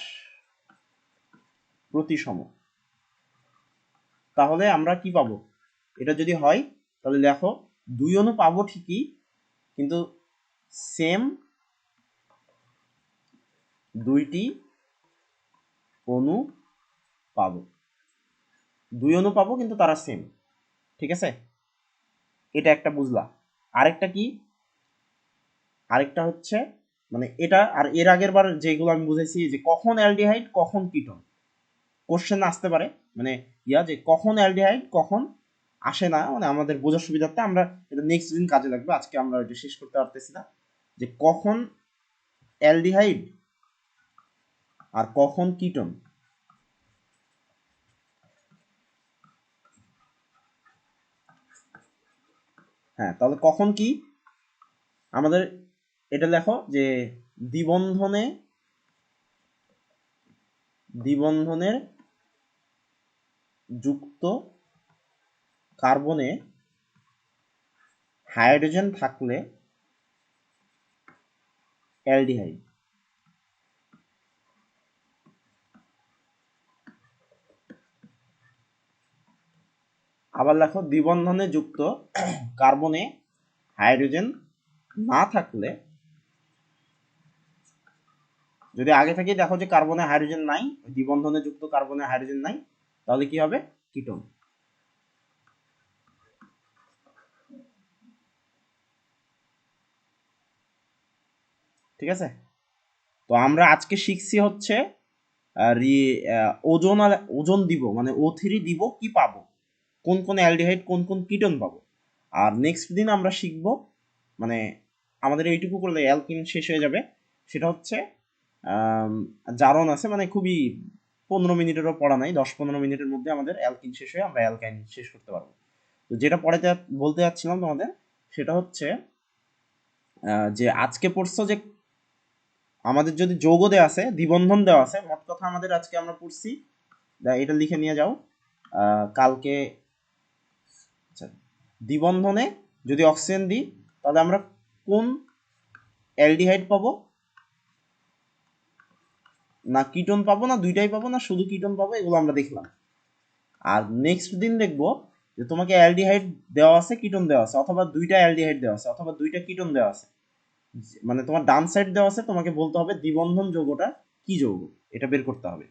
A: প্রতিসম। তাহলে আমরা কি পাবো, এটা যদি হয় তাহলে দেখো দুই অণু পাবো ঠিকই, কিন্তু সেম দুইটি অণু পাবো, দুই অণু পাবো কিন্তু তারা সেম, ঠিক আছে? এটা একটা বুঝলা। আরেকটা কি, আরেকটা হচ্ছে মানে এটা আর এর আগের বার যেগুলো আমি বুঝাইছি যে কখন অ্যালডিহাইড কখন কিটোন, কোশ্চেন আসতে পারে, মানে যে কখন অ্যালডিহাইড কখন আসে না, মানে আমাদের বোঝার সুবিধার্থে আমরা এটা নেক্সট দিন কাজে লাগবে, আজকে আমরা এটা শেষ করতে পারতেছি না, যে কখন অ্যালডিহাইড আর কখন কিটোন। হ্যাঁ, তাহলে কখন কি আমাদের এটা লেখো যে দ্বিবন্ধনের যুক্ত কার্বনে হাইড্রোজেন থাকলে অ্যালডিহাইড। আবার লেখো দ্বিবন্ধনে যুক্ত কার্বনে হাইড্রোজেন না থাকলে, যদি আগে থেকেই দেখো যে কার্বনে হাইড্রোজেন নাই, দ্বিবন্ধনে যুক্ত কার্বনে হাইড্রোজেন নাই, তাহলে কি হবে, কিটোন। ঠিক আছে? তো আমরা আজকে শিখছি হচ্ছে ওজন দিব, মানে O3 দিব কি পাবো, কোন কোন অ্যালডিহাইড কোন কোন কিটোন পাবো। আর নেক্সট দিন আমরা শিখবো, মানে আমাদের এইটুকু করলে অ্যালকিন শেষ হয়ে যাবে, সেটা হচ্ছে জারণ আছে, মানে খুবই 15 মিনিটেরও পড়া নাই, 10-15 মিনিটের মধ্যে আমাদের অ্যালকিন শেষ হয়ে আমরা অ্যালকাইন শেষ করতে পারবো। তো যেটা বলতে যাচ্ছিলাম তোমাদের, সেটা হচ্ছে যে আজকে পড়ছো যে আমাদের যদি যৌগ দেওয়া আছে, দ্বিবন্ধন দেওয়া আছে, মোট কথা আমাদের আজকে আমরা পড়ছি, এটা লিখে নিয়ে যাও কালকে। আচ্ছা, দ্বিবন্ধনে যদি অক্সিজেন দিই তাহলে আমরা কোন অ্যালডিহাইড পাবো, না কিটোন পাবো, না দুইটাই পাবো, না শুধু কিটোন পাবো, এগুলো আমরা দেখলাম। আর নেক্সট দিন দেখবো যে তোমাকে অ্যালডিহাইড দেওয়া আছে, কিটোন দেওয়া আছে, অথবা দুইটা অ্যালডিহাইড দেওয়া আছে, অথবা দুইটা কিটোন দেওয়া আছে, মানে তোমার ডান সাইড দেওয়া আছে, তোমাকে বলতে হবে দ্বিবন্ধন যৌগটা কি যৌগ, এটা বের করতে হবে,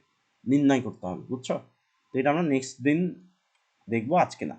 A: নির্ণয় করতে হবে, বুঝছো? তো এটা আমরা নেক্সট দিন দেখবো, আজকে না।